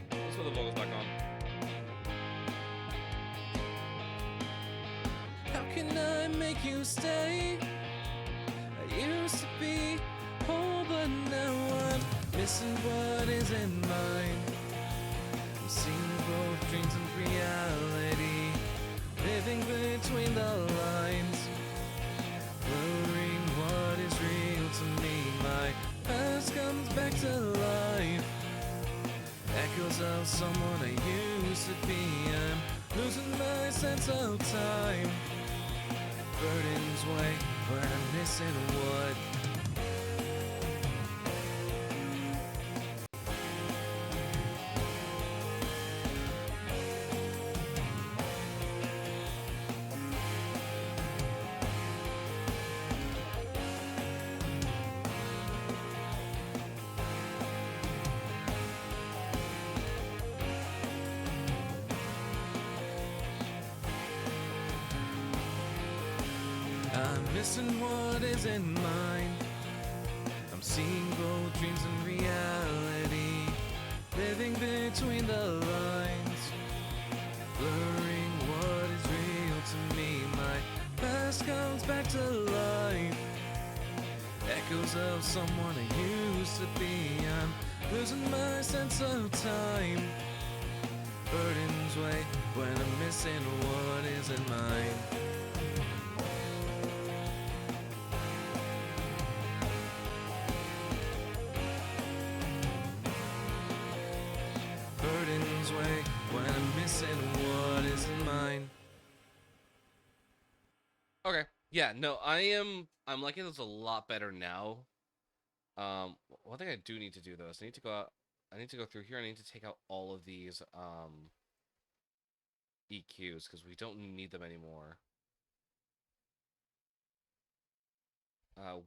[SPEAKER 2] Let's put the vocals back on.
[SPEAKER 1] How can I make you stay? I used to be whole, but now I'm missing what isn't mine. I'm seeing both dreams and reality, living between the lines, blurring what is real to me. My past comes back to life, echoes of someone I used to be. I'm losing my sense of time. Burdens weigh, but I'm missing what. I'm missing what isn't mine. I'm seeing both dreams and reality, living between the lines, blurring what is real to me. My past comes back to life, echoes of someone I used to be. I'm losing my sense of time, burdens weigh when I'm missing what isn't mine. Burdens weigh when I'm missing what isn't mine.
[SPEAKER 2] Okay. Yeah, no, I'm liking this a lot better now. One thing I do need to do though is I need to go through here, I need to take out all of these EQs because we don't need them anymore.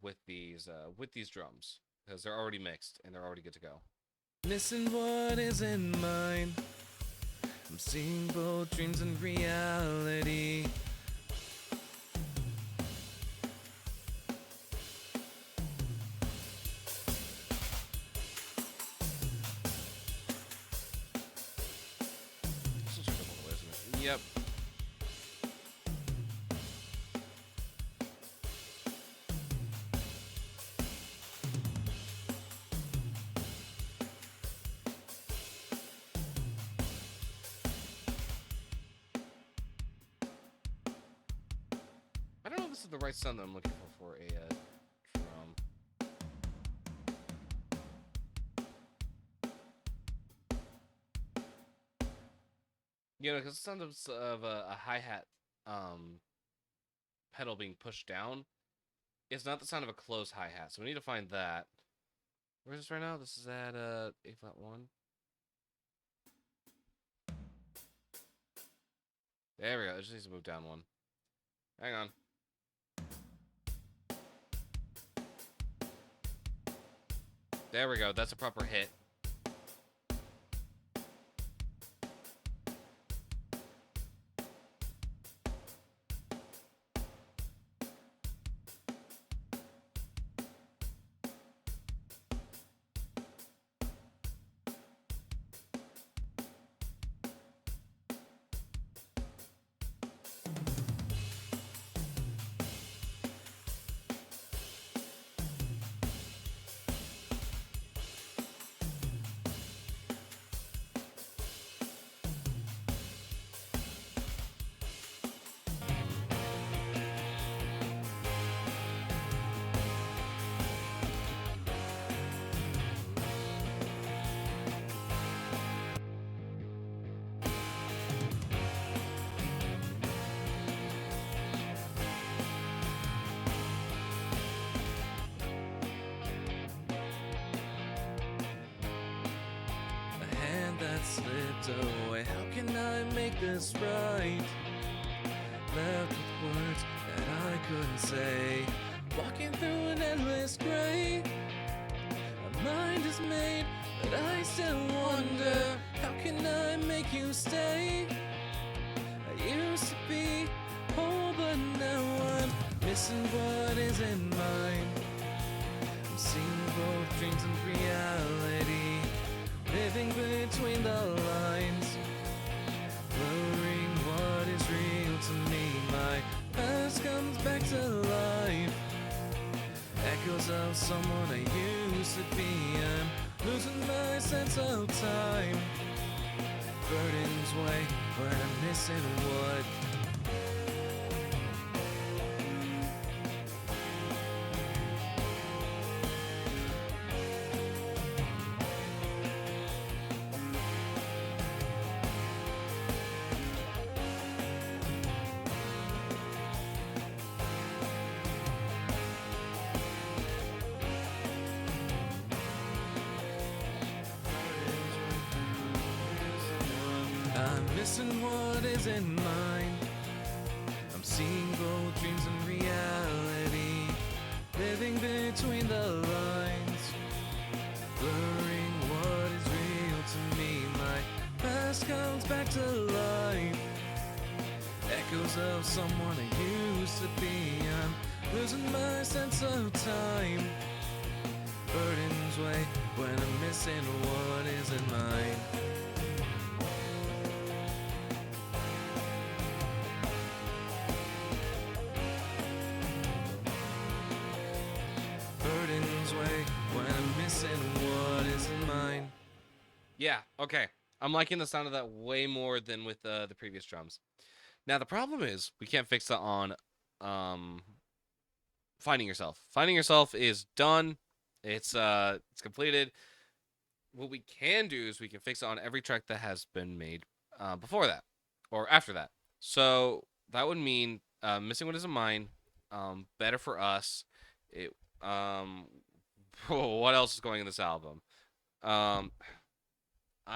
[SPEAKER 2] With these drums because they're already mixed and they're already good to go.
[SPEAKER 1] Missing what isn't mine. I'm seeing both dreams and reality.
[SPEAKER 2] This will check out all the way, isn't it? Yep. I don't know if this is the right sound that I'm looking for a drum. You know, because the sound of a hi-hat pedal being pushed down is not the sound of a closed hi-hat, so we need to find that. Where is this right now? This is at A flat 1. There we go. It just needs to move down one. Hang on. There we go. That's a proper hit. That slipped away. How can I make this right? Left with words that I couldn't say. Walking through an endless gray. My mind is made, but I still wonder. How can I make you stay? I used to be whole, but now I'm missing what isn't mine. I'm seeing both dreams and reality, living between the lines, blurring what is real to me. My past comes back to life, echoes of someone I used to be. I'm losing my sense of time, burdens weigh when I'm missing what. I'm missing what isn't mine. I'm seeing both dreams and reality, living between the lines, blurring what is real to me. My past comes back to life, echoes of someone I used to be. I'm
[SPEAKER 1] losing my sense of time. Burdens weigh when I'm missing what isn't mine. Burdens weigh when I'm missing what isn't mine.
[SPEAKER 2] Yeah, okay. I'm liking the sound of that way more than with the previous drums. Now the problem is we can't fix that on Finding Yourself. Finding Yourself is done. It's completed. What we can do is we can fix it on every track that has been made before that or after that. So that would mean Missing What Isn't Mine, Better for Us. It what else is going in this album? I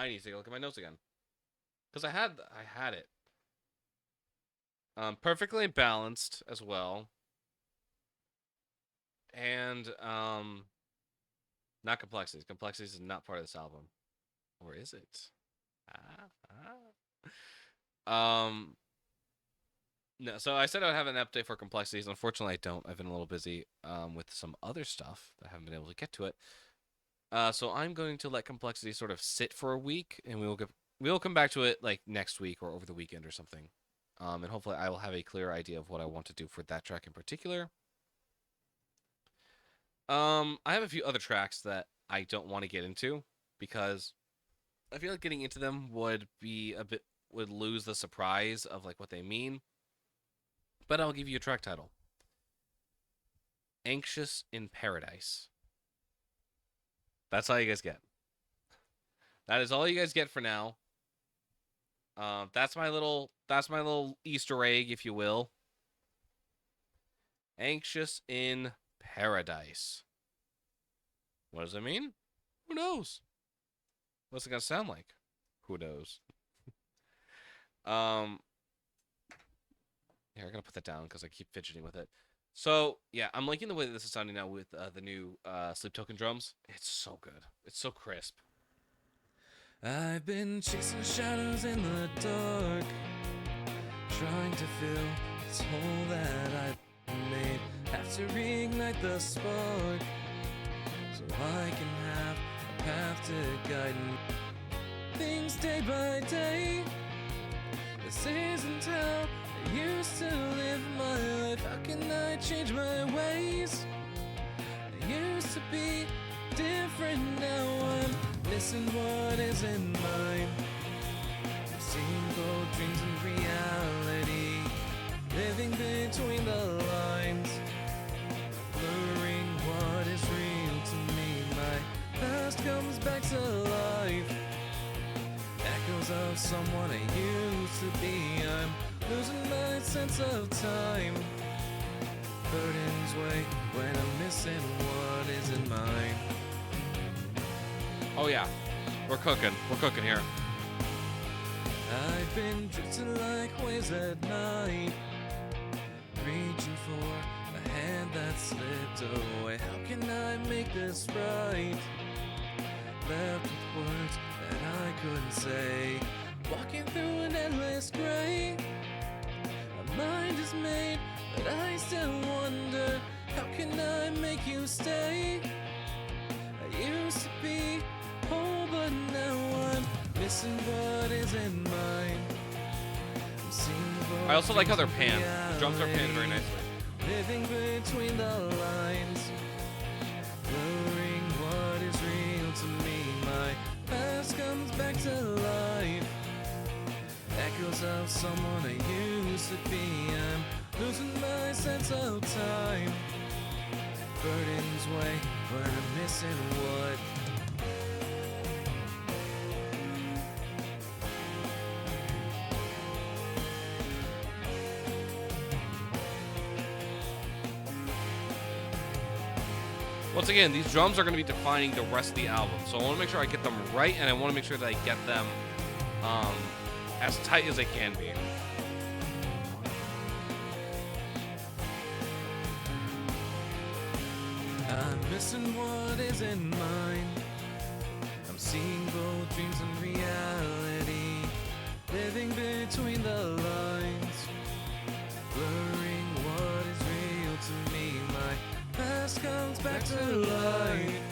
[SPEAKER 2] need to take a look at my notes again because I had it. Perfectly Balanced as well, and not Complexities. Complexities is not part of this album, or is it? No. So I said I would have an update for Complexities. Unfortunately, I don't. I've been a little busy with some other stuff that I haven't been able to get to it. So I'm going to let Complexity sort of sit for a week, and we'll come back to it like next week or over the weekend or something. And hopefully I will have a clear idea of what I want to do for that track in particular. I have a few other tracks that I don't want to get into because I feel like getting into them would lose the surprise of like what they mean. But I'll give you a track title. Anxious in Paradise. That's all you guys get. That is all you guys get for now. That's my little Easter egg, if you will. Anxious in Paradise. What does it mean? Who knows? What's it gonna sound like? Who knows? Here, I'm gonna put that down because I keep fidgeting with it. So yeah, I'm liking the way that this is sounding now with the new Sleep Token drums. It's so good. It's so crisp.
[SPEAKER 1] I've been chasing shadows in the dark, trying to fill this hole that I've made. Have to reignite the spark, so I can have a path to guide me. Things day by day. This isn't how I used to live my life. How can I change my ways? I used to be different, now I'm missing what isn't mine. I've seen both dreams and reality, living between the lines, blurring what is real to me. My past comes back to life, echoes of someone I used to be. I'm losing my sense of time. Burdens weigh when I'm missing what isn't mine.
[SPEAKER 2] Oh yeah, we're cooking. We're cooking here.
[SPEAKER 1] I've been drifting like waves at night, reaching for a hand that slipped away. How can I make this right? Left with words that I couldn't say, walking through an endless gray. My mind is made, but I still wonder, how can I make you stay? I used to be whole, but now I'm missing what isn't mine. I'm seeing
[SPEAKER 2] I also like how they're panned. The drums are panned very nicely.
[SPEAKER 1] living between the lines, blurring what is real to me. My past comes back to life, echoes of someone I used to be. I'm losing my sense of time. Burdens weigh when I'm missing what.
[SPEAKER 2] Once again, these drums are going to be defining the rest of the album, so I want to make sure I get them right, and I want to make sure that I get them as tight as they can be.
[SPEAKER 1] I'm missing what isn't mine. I'm seeing both dreams and reality, living between the lines, blurring what is real to me. past comes back to life.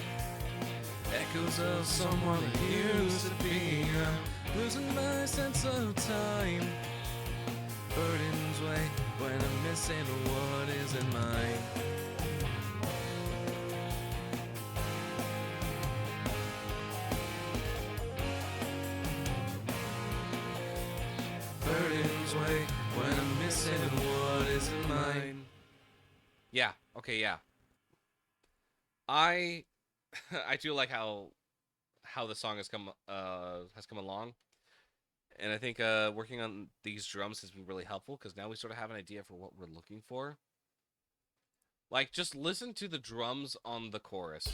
[SPEAKER 1] Echoes of someone I used to be. I'm losing my sense of time. Burdens weigh when I'm missing what isn't mine. Burdens weigh when I'm missing what isn't mine.
[SPEAKER 2] Yeah. Okay. Yeah. I I do like how the song has come along, and I think working on these drums has been really helpful because now we sort of have an idea for what we're looking for. Like, just listen to the drums on the chorus.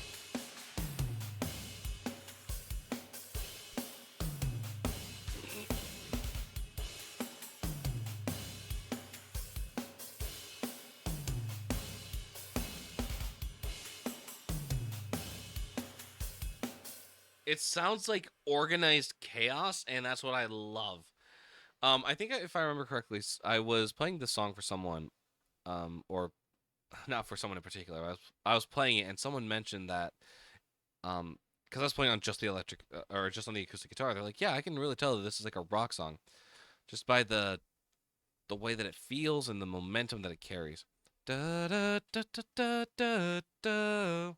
[SPEAKER 2] It sounds like organized chaos, and that's what I love. I think if I remember correctly, I was playing this song for someone, or not for someone in particular. I was playing it, and someone mentioned that, because I was playing on just the electric or just on the acoustic guitar. They're like, "Yeah, I can really tell that this is like a rock song, just by the way that it feels and the momentum that it carries." Da da da da da da da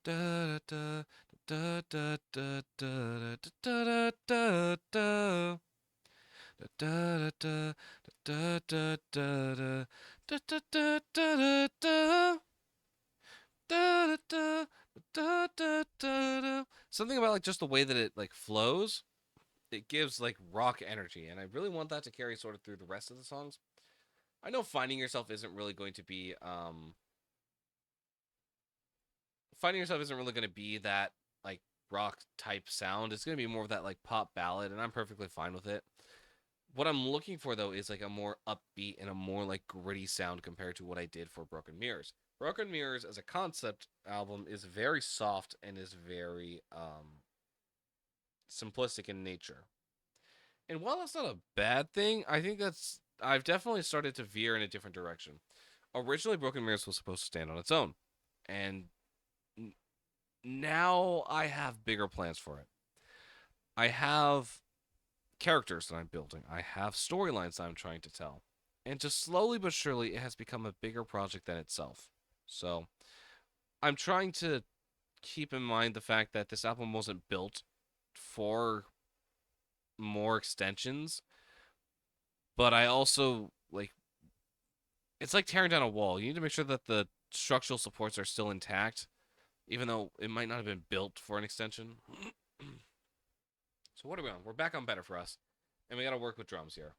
[SPEAKER 2] da da da da da da da da da. Da da da da da da da da da da da da da da da da. Something about like just the way that it like flows, it gives like rock energy, and I really want that to carry sort of through the rest of the songs. I know Finding Yourself isn't really going to be Finding Yourself isn't really going to be that like rock type sound. It's going to be more of that like pop ballad, and I'm perfectly fine with it. What I'm looking for though is like a more upbeat and a more like gritty sound compared to what I did for Broken Mirrors. Broken Mirrors as a concept album is very soft and is very simplistic in nature. And while that's not a bad thing, I think that's I've definitely started to veer in a different direction. Originally Broken Mirrors was supposed to stand on its own, and now I have bigger plans for it. I have characters that I'm building. I have storylines that I'm trying to tell. And just slowly but surely, it has become a bigger project than itself. So I'm trying to keep in mind the fact that this album wasn't built for more extensions, but I also like it's like tearing down a wall. You need to make sure that the structural supports are still intact, even though it might not have been built for an extension. So what are we on? We're back on Better For Us, and we got to work with drums here.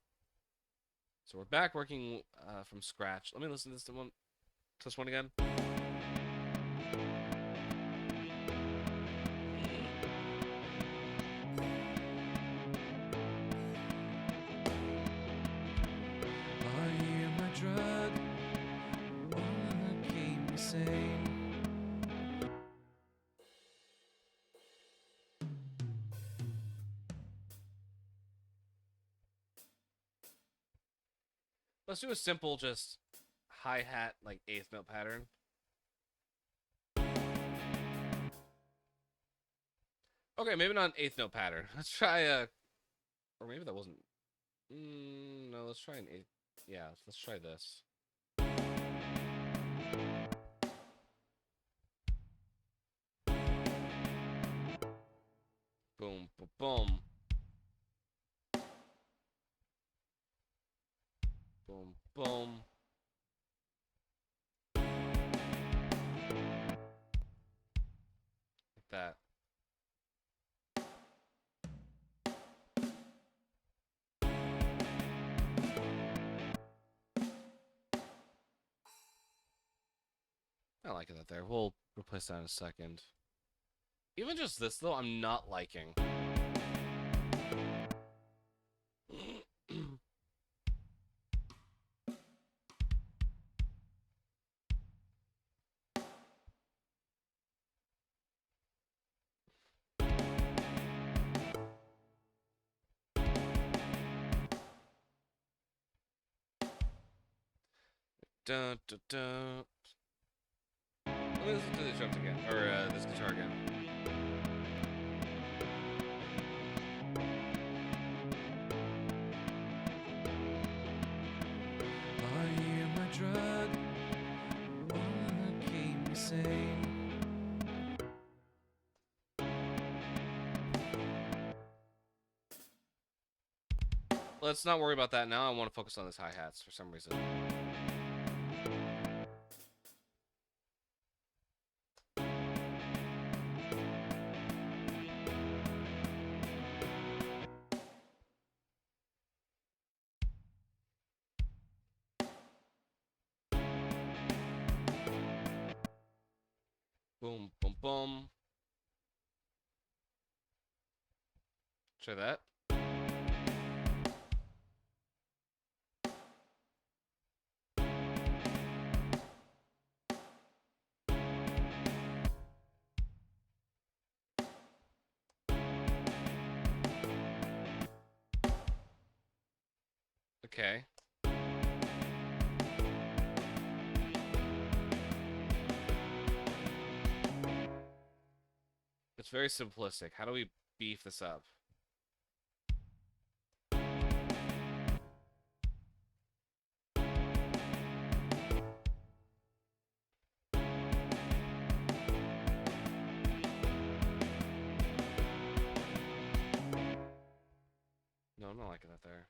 [SPEAKER 2] So we're back working from scratch. Let me listen to this one again.
[SPEAKER 1] Are you my drug? One that keep me sane.
[SPEAKER 2] Let's do a simple, just hi-hat, like eighth note pattern. Okay, maybe not an eighth note pattern. Let's try or maybe that wasn't. No, let's try an eighth. Yeah, let's try this. Boom, boom, boom. Boom, boom. Like that. I like that there. We'll replace that in a second. Even just this, though, I'm not liking. Dun, dun, dun. me listen to the drums again, or this guitar again.
[SPEAKER 1] Are you my drug? One that keep me sane.
[SPEAKER 2] Let's not worry about that now. I want to focus on this hi-hats for some reason. Boom, boom, boom. Try that. Okay. It's very simplistic. How do we beef this up? No, I'm not liking that there.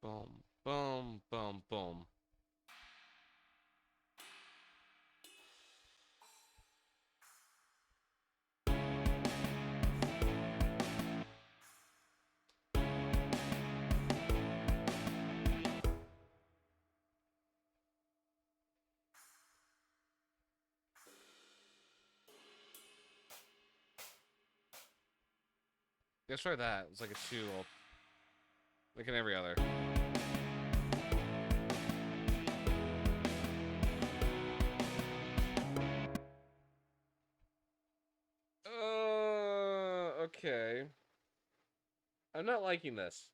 [SPEAKER 2] Boom, boom, boom, boom. Let's try that. It's like a 2, like in every other. Okay. I'm not liking this.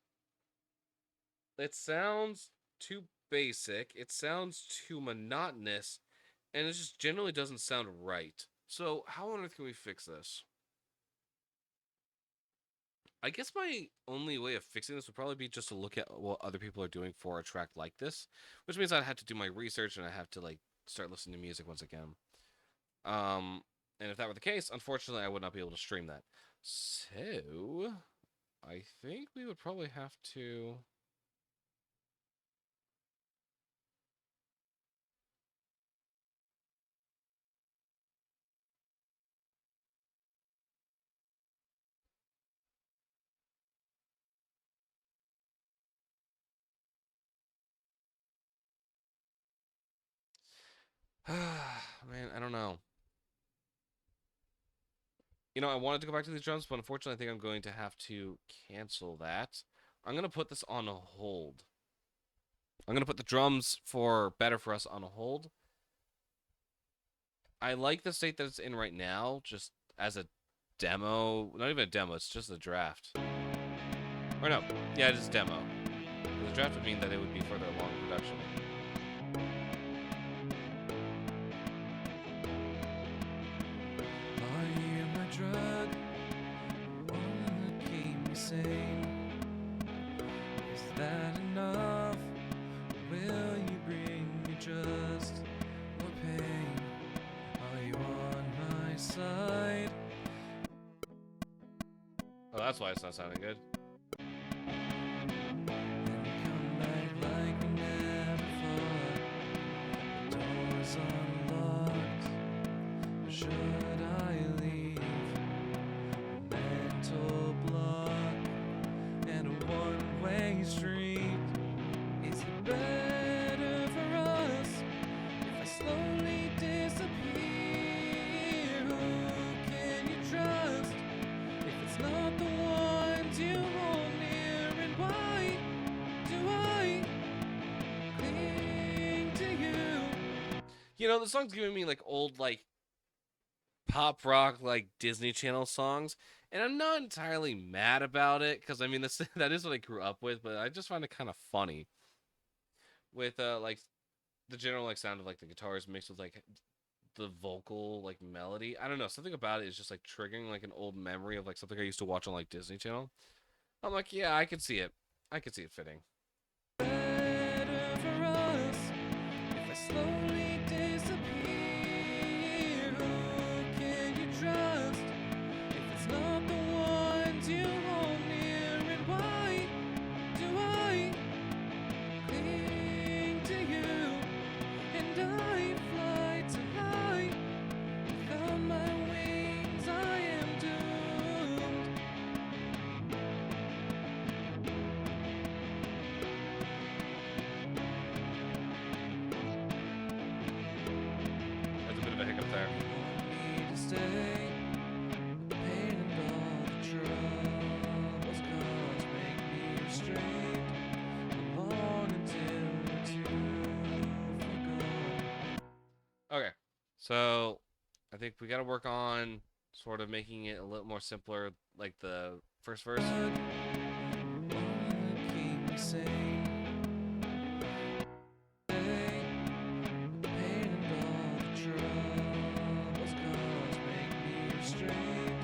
[SPEAKER 2] It sounds too basic. It sounds too monotonous, and it just generally doesn't sound right. So, how on earth can we fix this? I guess my only way of fixing this would probably be just to look at what other people are doing for a track like this, which means I'd have to do my research and I have to like start listening to music once again. And if that were the case, unfortunately, I would not be able to stream that. So, I think we would probably have to. Man, I don't know. You know, I wanted to go back to these drums, but unfortunately, I think I'm going to have to cancel that. I'm going to put this on a hold. I'm going to put the drums for Better For Us on a hold. I like the state that it's in right now, just as a demo. Not even a demo, it's just a draft. Or no, yeah, it is a demo. The draft would mean that it would be further along in production.
[SPEAKER 1] Are you my drug? One that keep me sane. Is that enough? Will you bring me just more pain? Are you on my side?
[SPEAKER 2] Oh, that's why it's not sounding good.
[SPEAKER 1] And come back like we never fought. The door's unlocked. Should I leave? A mental block and a one-way street. Is it better for us if I slowly disappear? Who can you trust if it's not the ones you hold near? And
[SPEAKER 2] You know, the song's giving me like old like pop rock like Disney Channel songs, and I'm not entirely mad about it because I mean that's that is what I grew up with, but I just find it kind of funny with like the general like sound of like the guitars mixed with like the vocal like melody. I don't know, something about it is just like triggering like an old memory of like something I used to watch on like Disney Channel. I'm like, yeah, I could see it. I could see it fitting.
[SPEAKER 1] Better for us if I slowly disappear. Who can you trust if it's not the ones you hold near? And why do I cling to you? And I fly too high. Without my wings, I am doomed.
[SPEAKER 2] There's a bit of a hiccup there.
[SPEAKER 1] Want me to stay? The pain and all the troubles caused make me restrained. Alone until we're too far gone.
[SPEAKER 2] Okay, so I think we got to work on sort of making it a little more simpler, like the first verse.
[SPEAKER 1] One that keep me sane. Stay. The pain and all the troubles caused make me restrained.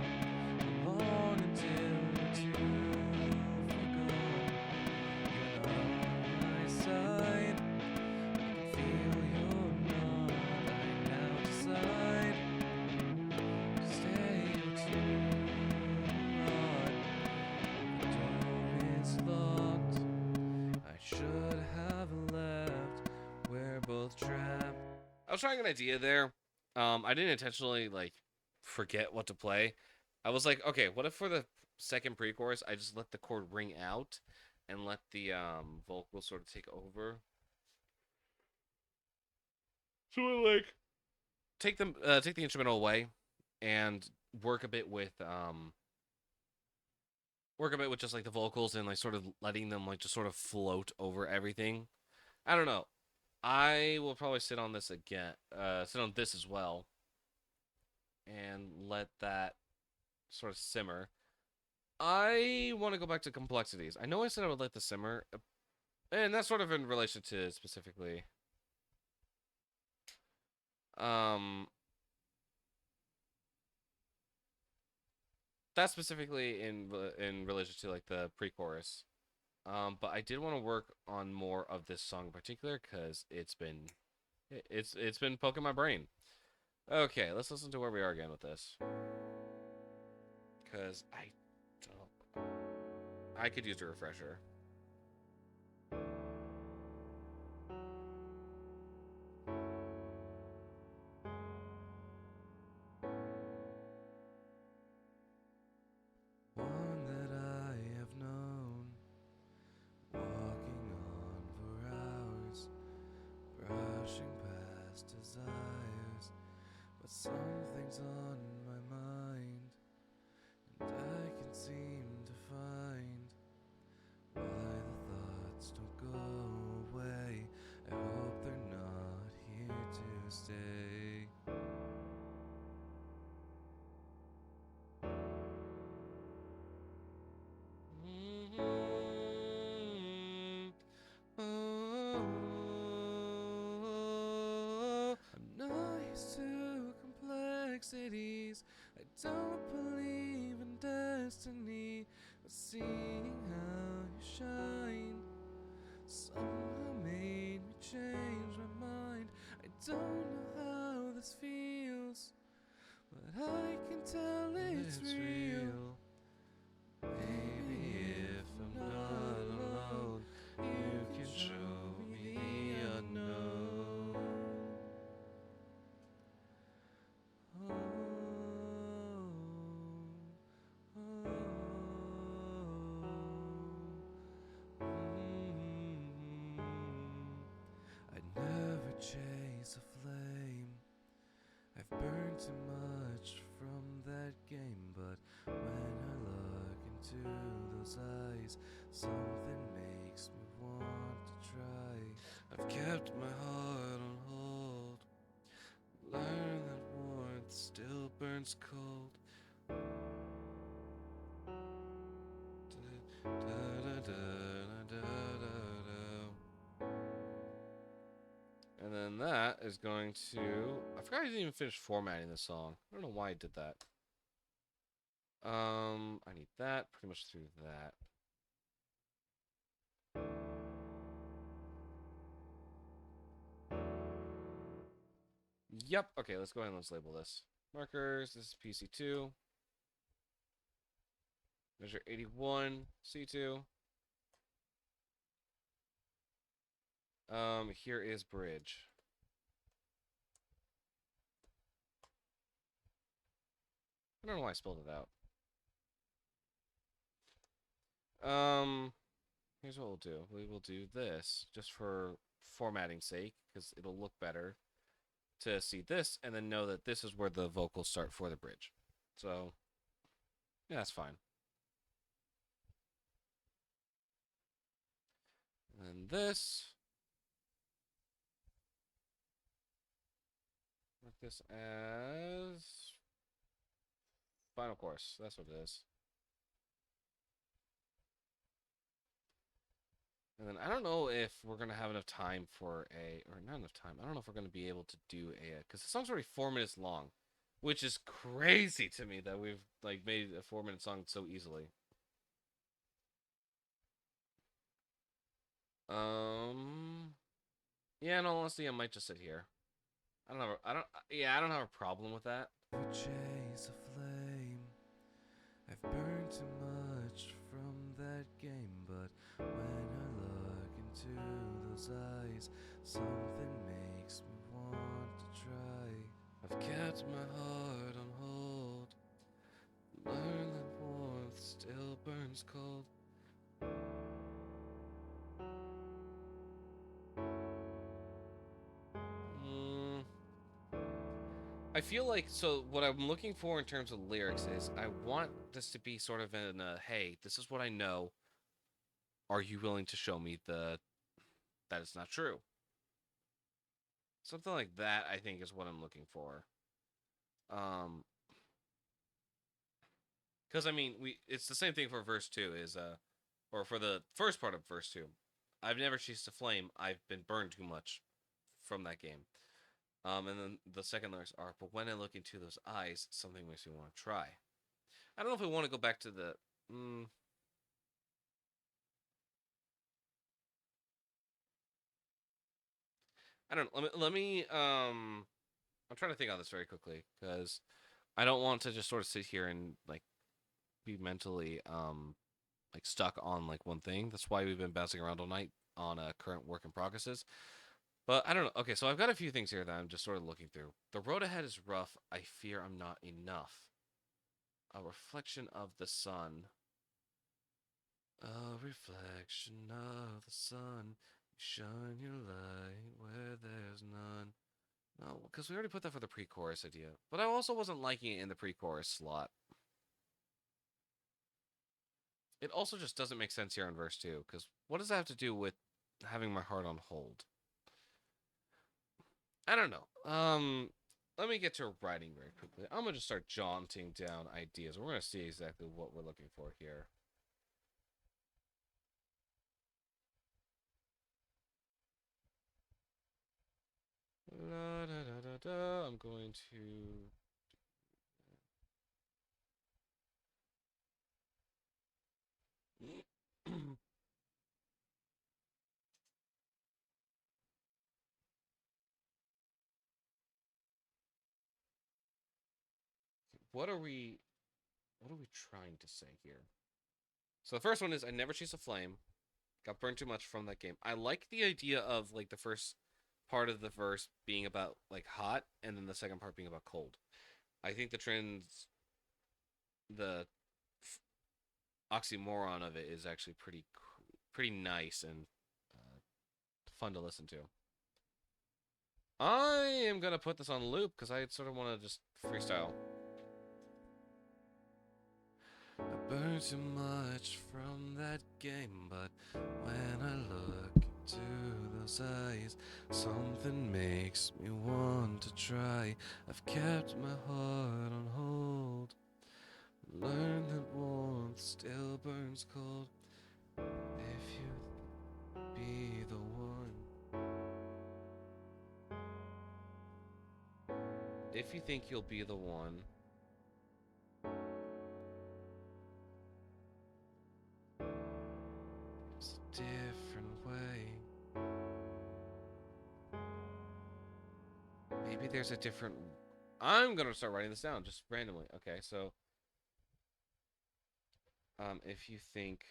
[SPEAKER 1] Alone until we're too far gone. You're not on my side. I can feel you're not. I now decide to stay or to run. The door is locked. I should have left. We're both trapped.
[SPEAKER 2] I was trying an idea there. I didn't intentionally like forget what to play. I was like, okay, what if for the second pre-chorus I just let the chord ring out and let the vocal sort of take over? So like take the instrumental away and work a bit with just like the vocals and like sort of letting them like just sort of float over everything. I don't know. I will probably sit on this again, sit on this as well, and let that sort of simmer. I want to go back to complexities. I know I said I would let the simmer, and that's sort of in relation to specifically, um, that's specifically in relation to like the pre-chorus. But I did want to work on more of this song in particular because it's been poking my brain. Okay, let's listen to where we are again with this. Because I could use a refresher.
[SPEAKER 1] One that I have known, walking on for hours, brushing past desires, but something's on my mind, and I can't seem to find why the thoughts don't go away. I hope they're not here to stay. I'm not used to complexities. I don't believe in destiny, but seeing how you shine somehow made me change my mind. I don't know how this feels, but I can tell it's real. Maybe if I'm not alone, you can show me the unknown. Oh, oh, oh.
[SPEAKER 2] burns cold. And then that is going to... I forgot I didn't even finish formatting this song. I don't know why I did that. I need that pretty much through that. Yep. Okay, let's go ahead and let's label this. Markers, this is PC2. Measure 81, C2. Here is bridge. I don't know why I spelled it out. Here's what we'll do. We will do this just for formatting's sake, because it'll look better to see this and then know that this is where the vocals start for the bridge. So, yeah, that's fine. And this. Mark this as final chorus. That's what it is. And then I don't know if we're going to have enough time for or not enough time. I don't know if we're going to be able to do because the song's already 4 minutes long, which is crazy to me that we've like made a 4-minute song so easily. Yeah, in all honesty, I might just sit here. I don't have a problem with that.
[SPEAKER 1] Chase a flame. I've burned too much from that game, but when I look into those eyes, something makes me want to try.
[SPEAKER 2] I've kept my heart on hold. Learn that warmth still burns cold. I feel like, so what I'm looking for in terms of lyrics is I want this to be sort of in a, hey, this is what I know. Are you willing to show me that it's not true? Something like that, I think, is what I'm looking for. Because I mean, it's the same thing for verse 2 is or for the first part of verse 2. I've never chased a flame. I've been burned too much from that game. And then the second lyrics are, but when I look into those eyes, something makes me want to try. I don't know if we want to go back to the. I don't know. Let me. I'm trying to think on this very quickly because I don't want to just sort of sit here and like be mentally like stuck on like one thing. That's why we've been bouncing around all night on current work in progresses. But I don't know. Okay, so I've got a few things here that I'm just sort of looking through. The road ahead is rough. I fear I'm not enough. A reflection of the sun. A reflection of the sun. You shine your light where there's none. No, because we already put that for the pre-chorus idea. But I also wasn't liking it in the pre-chorus slot. It also just doesn't make sense here in verse 2, because what does that have to do with having my heart on hold? I don't know. Let me get to writing very quickly. I'm going to just start jaunting down ideas. We're going to see exactly what we're looking for here. La, da, da, da, da. I'm going to... what are we trying to say here? So the first one is I never chased a flame. Got burned too much from that game. I like the idea of like the first part of the verse being about like hot and then the second part being about cold. I think the oxymoron of it is actually pretty nice and fun to listen to. I am gonna put this on loop because I sort of want to just freestyle.
[SPEAKER 1] I burned too much from that game, but when I look into those eyes. Something makes me want to try. I've kept my heart on hold. Learn that warmth still burns cold. If you be the one.
[SPEAKER 2] If you think you'll be the one.
[SPEAKER 1] It's a different way.
[SPEAKER 2] Maybe there's a different. I'm gonna start writing this down just randomly. Okay, so if you think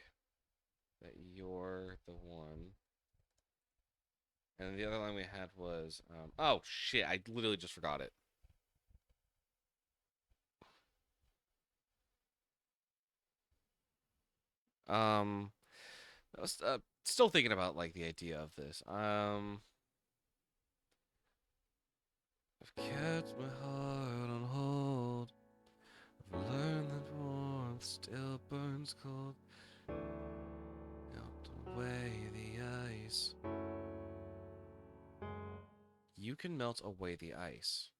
[SPEAKER 2] that you're the one, and the other line we had was, oh shit, I literally just forgot it. I was still thinking about like the idea of this.
[SPEAKER 1] I've kept my heart on hold. I've learned that warmth still burns cold. Melt away the ice.
[SPEAKER 2] You can melt away the ice.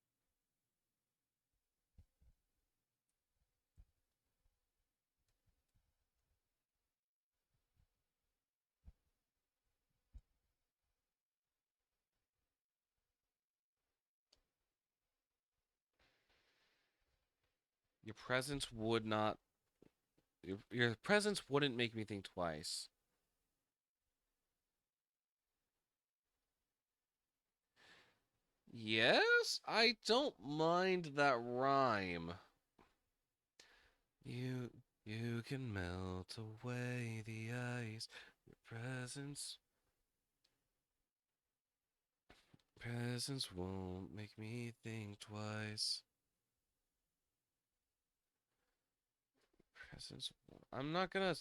[SPEAKER 2] Your presence would not. Your presence wouldn't make me think twice. Yes, I don't mind that rhyme.
[SPEAKER 1] You can melt away the ice. Your presence won't make me think twice.
[SPEAKER 2] Presence. I'm not gonna.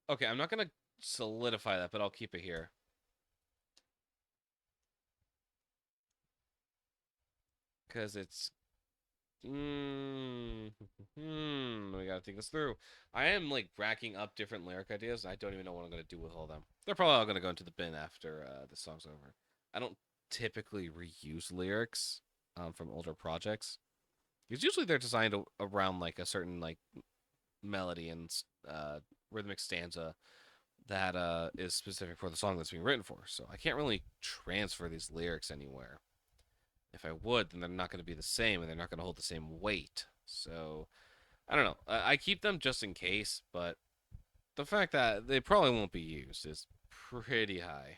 [SPEAKER 2] Okay, I'm not gonna solidify that, but I'll keep it here. Because it's. We gotta think this through. I am like racking up different lyric ideas. I don't even know what I'm gonna do with all of them. They're probably all gonna go into the bin after the song's over. I don't typically reuse lyrics from older projects because usually they're designed around like a certain like melody and rhythmic stanza that is specific for the song that's being written for. So I can't really transfer these lyrics anywhere. If I would, then they're not going to be the same, and they're not going to hold the same weight. So I don't know. I keep them just in case, but the fact that they probably won't be used is pretty high.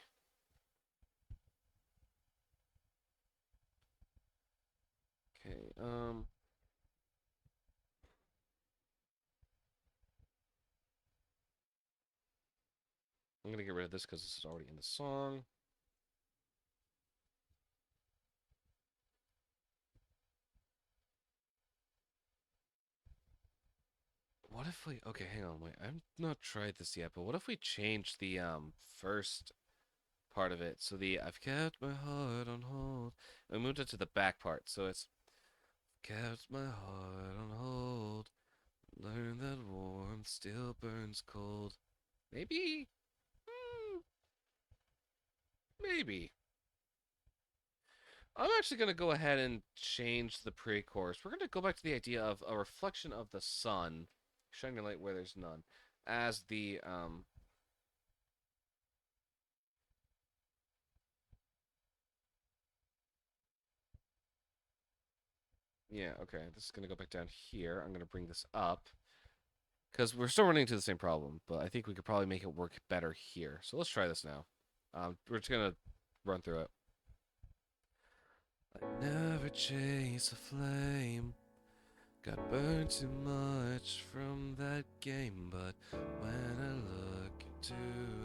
[SPEAKER 2] Okay. I'm gonna get rid of this because this is already in the song. What if we? Okay, hang on, wait. I've not tried this yet, but what if we change the first part of it? So the I've kept my heart on hold. We moved it to the back part, so it's
[SPEAKER 1] Kept my heart on hold. Learn that warmth still burns cold.
[SPEAKER 2] maybe, maybe. I'm actually gonna go ahead and change the pre-chorus. We're gonna go back to the idea of a reflection of the sun, shining light where there's none, as the Yeah, okay. This is gonna go back down here. I'm gonna bring this up because we're still running into the same problem, but I think we could probably make it work better here. So let's try this now. We're just gonna run through it.
[SPEAKER 1] I never chase a flame. Got burned too much from that game, but when I look into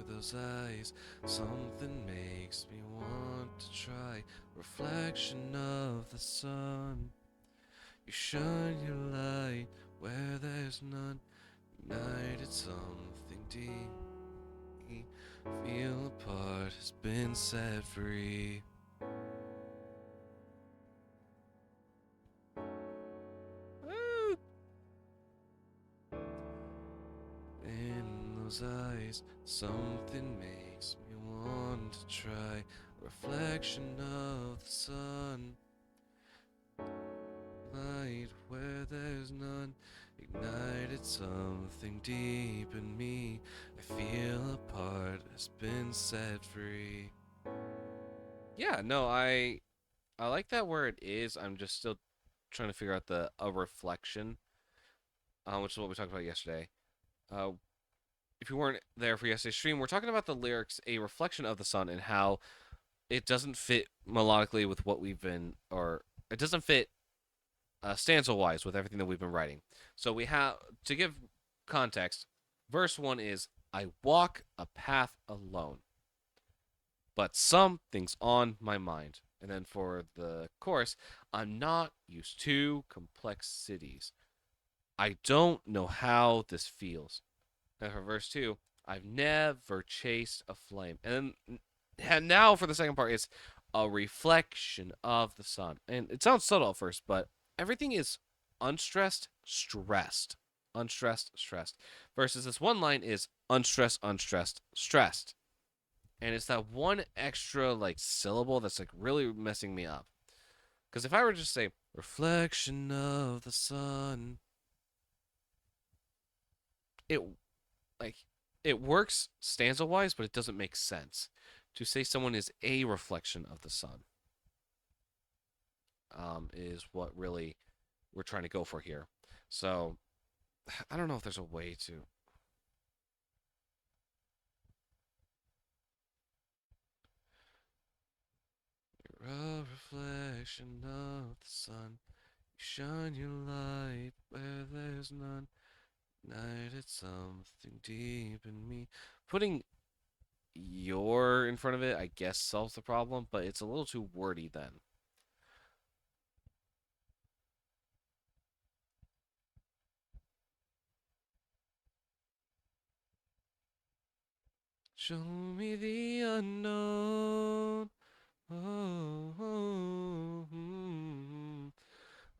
[SPEAKER 1] those eyes, something makes me want to try. Reflection of the sun. You shine your light where there's none. Ignited something deep. Feel a part has been set free. In those eyes, something makes me want to try.
[SPEAKER 2] reflection of the sun. Light where there's none, ignited something deep in me. I feel a part has been set free. Yeah, no, I like that where it is. I'm just still trying to figure out the a reflection, which is what we talked about yesterday. Uh, if you weren't there for yesterday's stream, we're talking about the lyrics, a reflection of the sun, and how it doesn't fit melodically with what we've been, or it doesn't fit stanza wise with everything that we've been writing. So we have to give context. Verse 1 is I walk a path alone, but something's on my mind. And then for the chorus, I'm not used to complex cities. I don't know how this feels. And for verse 2, I've never chased a flame. And now for the second part, it's a reflection of the sun. And it sounds subtle at first, but everything is unstressed, stressed. Unstressed, stressed. Versus this one line is unstressed, unstressed, stressed. And it's that one extra like syllable that's like really messing me up. Because if I were to just say reflection of the sun, it like it works stanza wise, but it doesn't make sense. To say someone is a reflection of the sun is what really we're trying to go for here. So I don't know if there's a way to. You're a reflection of the sun. You shine your light where there's none. Ignited something deep in me. Putting your in front of it, I guess, solves the problem, but it's a little too wordy then. Show me the unknown. Oh, oh,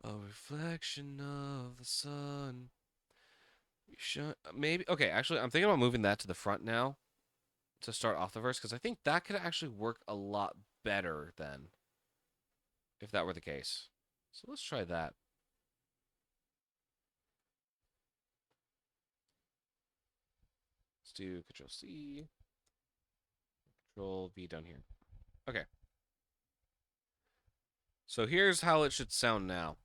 [SPEAKER 2] a reflection of the sun. You shine. Maybe. Okay, actually, I'm thinking about moving that to the front now to start off the verse because I think that could actually work a lot better then if that were the case. So let's try that. Let's do Control C, Control V down here. Okay. So here's how it should sound now.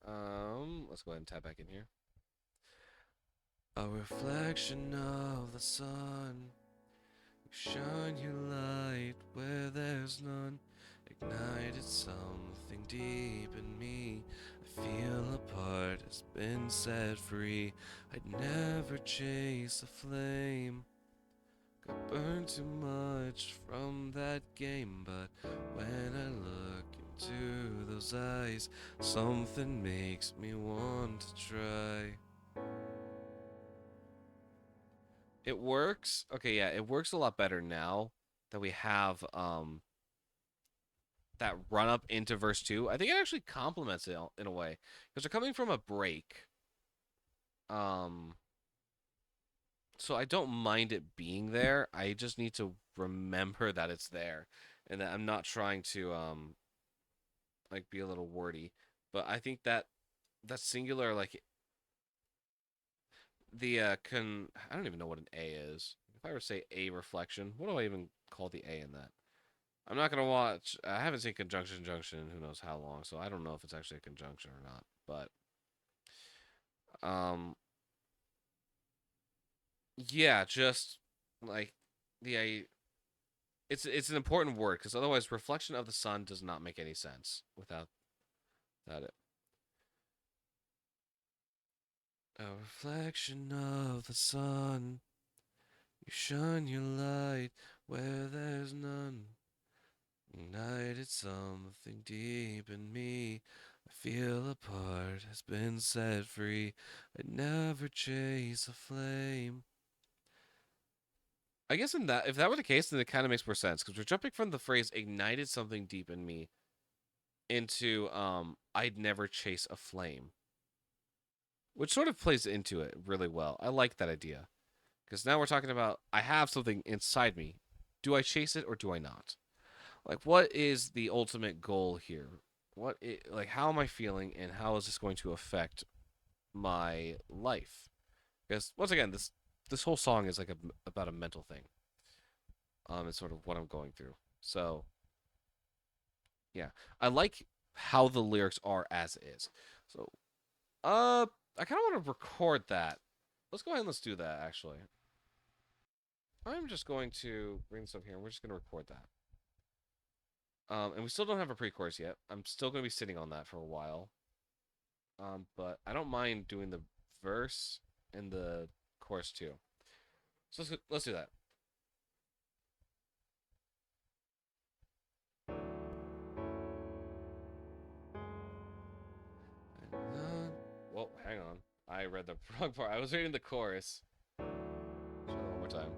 [SPEAKER 2] Let's go ahead and tap back in here. A reflection of the sun. You shine your light where there's none. Ignited something deep in me. I feel a part has been set free. I'd never chase a flame. Got burned too much from that game, but when I look into those eyes, something makes me want to try. It works. Okay, yeah, it works a lot better now that we have that run up into verse 2. I think it actually complements it in a way because they're coming from a break. Um so I don't mind it being there. I just need to remember that it's there and that I'm not trying to like be a little wordy. But I think that that singular like the I don't even know what an A is. If I were to say a reflection, what do I even call the A in that? I'm not gonna watch. I haven't seen Conjunction Junction in who knows how long, so I don't know if it's actually a conjunction or not. But yeah, just like the it's an important word because otherwise, reflection of the sun does not make any sense without it. A reflection of the sun, you shine your light where there's none. Ignited something deep in me. I feel a part has been set free. I'd never chase a flame. I guess in that, if that were the case, then it kind of makes more sense because we're jumping from the phrase "ignited something deep in me" into "I'd never chase a flame," which sort of plays into it really well. I like that idea because now we're talking about I have something inside me. Do I chase it or do I not? Like, what is the ultimate goal here? Like, how am I feeling, and how is this going to affect my life? Because once again, this whole song is like about a mental thing. It's sort of what I'm going through. So yeah, I like how the lyrics are as is. So I kind of want to record that. Let's go ahead and let's do that. Actually, I'm just going to bring this up here, and we're just going to record that. And we still don't have a pre-chorus yet. I'm still going to be sitting on that for a while. But I don't mind doing the verse and the chorus too. So let's do that. Well, hang on. I read the wrong part. I was reading the chorus. Try that one more time.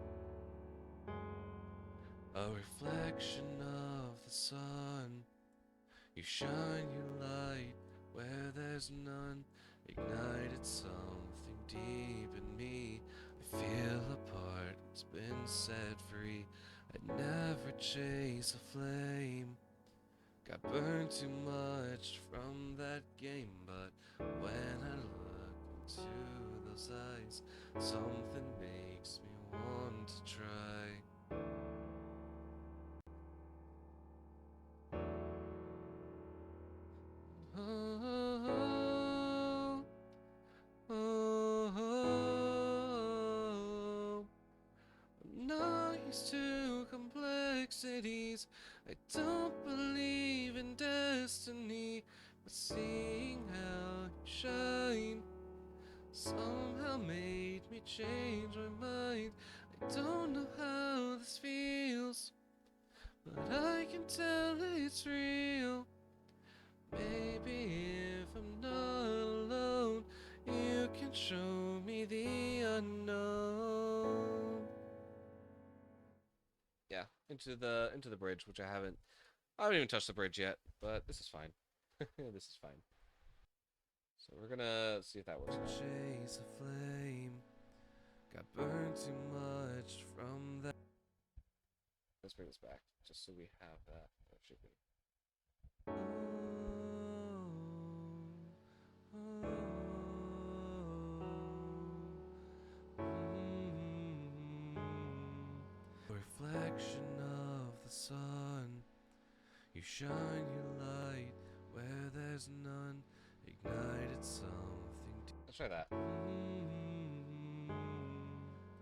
[SPEAKER 2] A reflection of the sun. You shine your light where there's none. Ignited something deep in me. I feel a part has been set free. I'd never chase a flame. Got burned too much from that game, but when I look into those eyes, something makes me want to try. Oh, oh, oh, I'm not used to complexities. I don't believe in destiny, but seeing how you shine somehow made me change my mind. I don't know how this feels, but I can tell it's real. Maybe if I'm not alone, you can show me the unknown. Yeah, into the bridge, which I haven't even touched the bridge yet, but this is fine. This is fine. So we're gonna see if that works. Chase a flame, got burned too much from that. Let's bring this back, just so we have that. That should be. Reflection of the sun, you shine your light where there's none. Ignited something. Let's try that.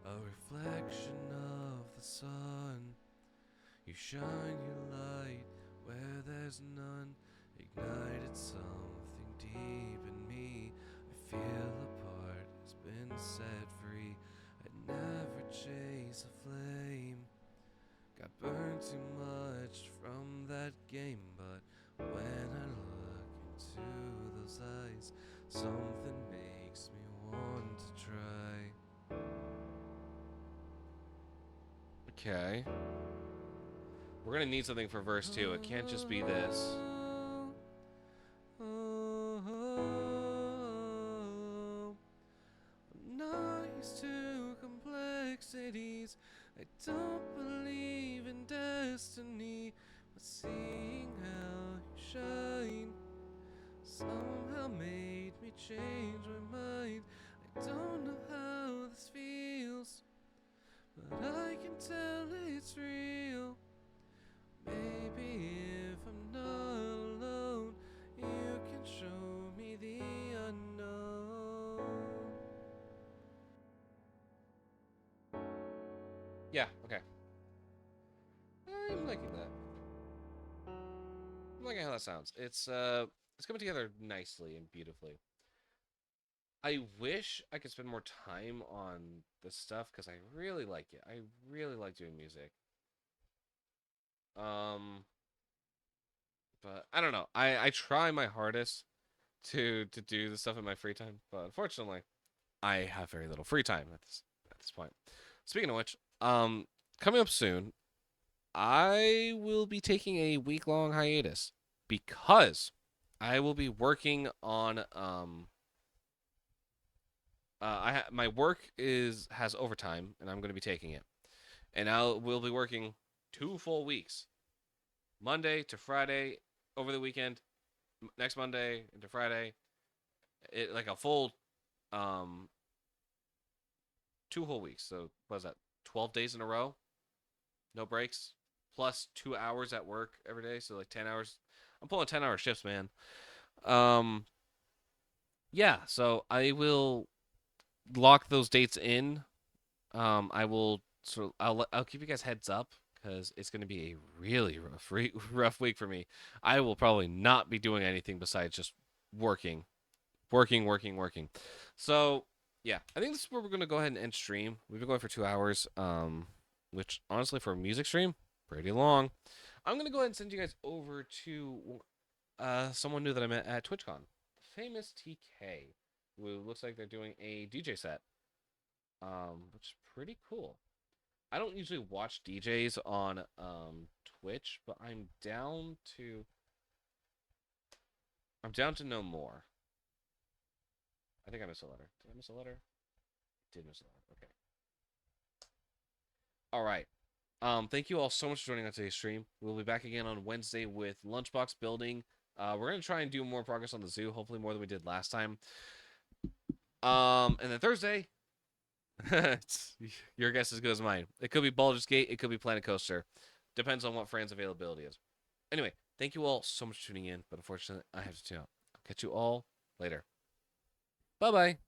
[SPEAKER 2] A reflection of the sun, you shine your light where there's none. Ignited something deep in me. I feel a part has been set free. I'd never chase a flame. Got burned too much from that game, but when I look into those eyes, something makes me want to try. Okay. We're gonna need something for verse 2. It can't just be this. I'm not used to complexities. I don't believe in destiny, but seeing how you shine somehow made me change my mind. I don't know how this feels, but I can tell it's real. Maybe if I'm not alone, you can show me the unknown. Yeah, okay. I'm liking that. I'm liking how that sounds. It's coming together nicely and beautifully. I wish I could spend more time on this stuff because I really like it. I really like doing music. Um, but I don't know. I try my hardest to do the stuff in my free time, but unfortunately, I have very little free time at this point. Speaking of which, coming up soon, I will be taking a week-long hiatus because I will be working on my work has overtime and I'm going to be taking it. And we'll be working 2 full weeks. Monday to Friday over the weekend, next Monday into Friday. It like a full um 2 whole weeks. So what is that? 12 days in a row, no breaks, plus 2 hours at work every day. So like 10 hours. I'm pulling 10-hour shifts, man. Um, yeah. So I will lock those dates in. I will I'll keep you guys heads up because it's going to be a really rough week for me. I will probably not be doing anything besides just working, working. So yeah, I think this is where we're going to go ahead and end stream. We've been going for 2 hours, which honestly for a music stream, pretty long. I'm going to go ahead and send you guys over to someone new that I met at TwitchCon, Famous TK, who looks like they're doing a DJ set, which is pretty cool. I don't usually watch DJs on Twitch, but I'm down to know more. I think I missed a letter. Did I miss a letter? Did miss a letter. Okay. All right. Thank you all so much for joining on today's stream. We'll be back again on Wednesday with Lunchbox building. We're gonna try and do more progress on the zoo, hopefully more than we did last time. And then Thursday, your guess is as good as mine. It could be Baldur's Gate. It could be Planet Coaster. Depends on what Fran's availability is. Anyway, thank you all so much for tuning in, but unfortunately, I have to tune out. I'll catch you all later. Bye bye.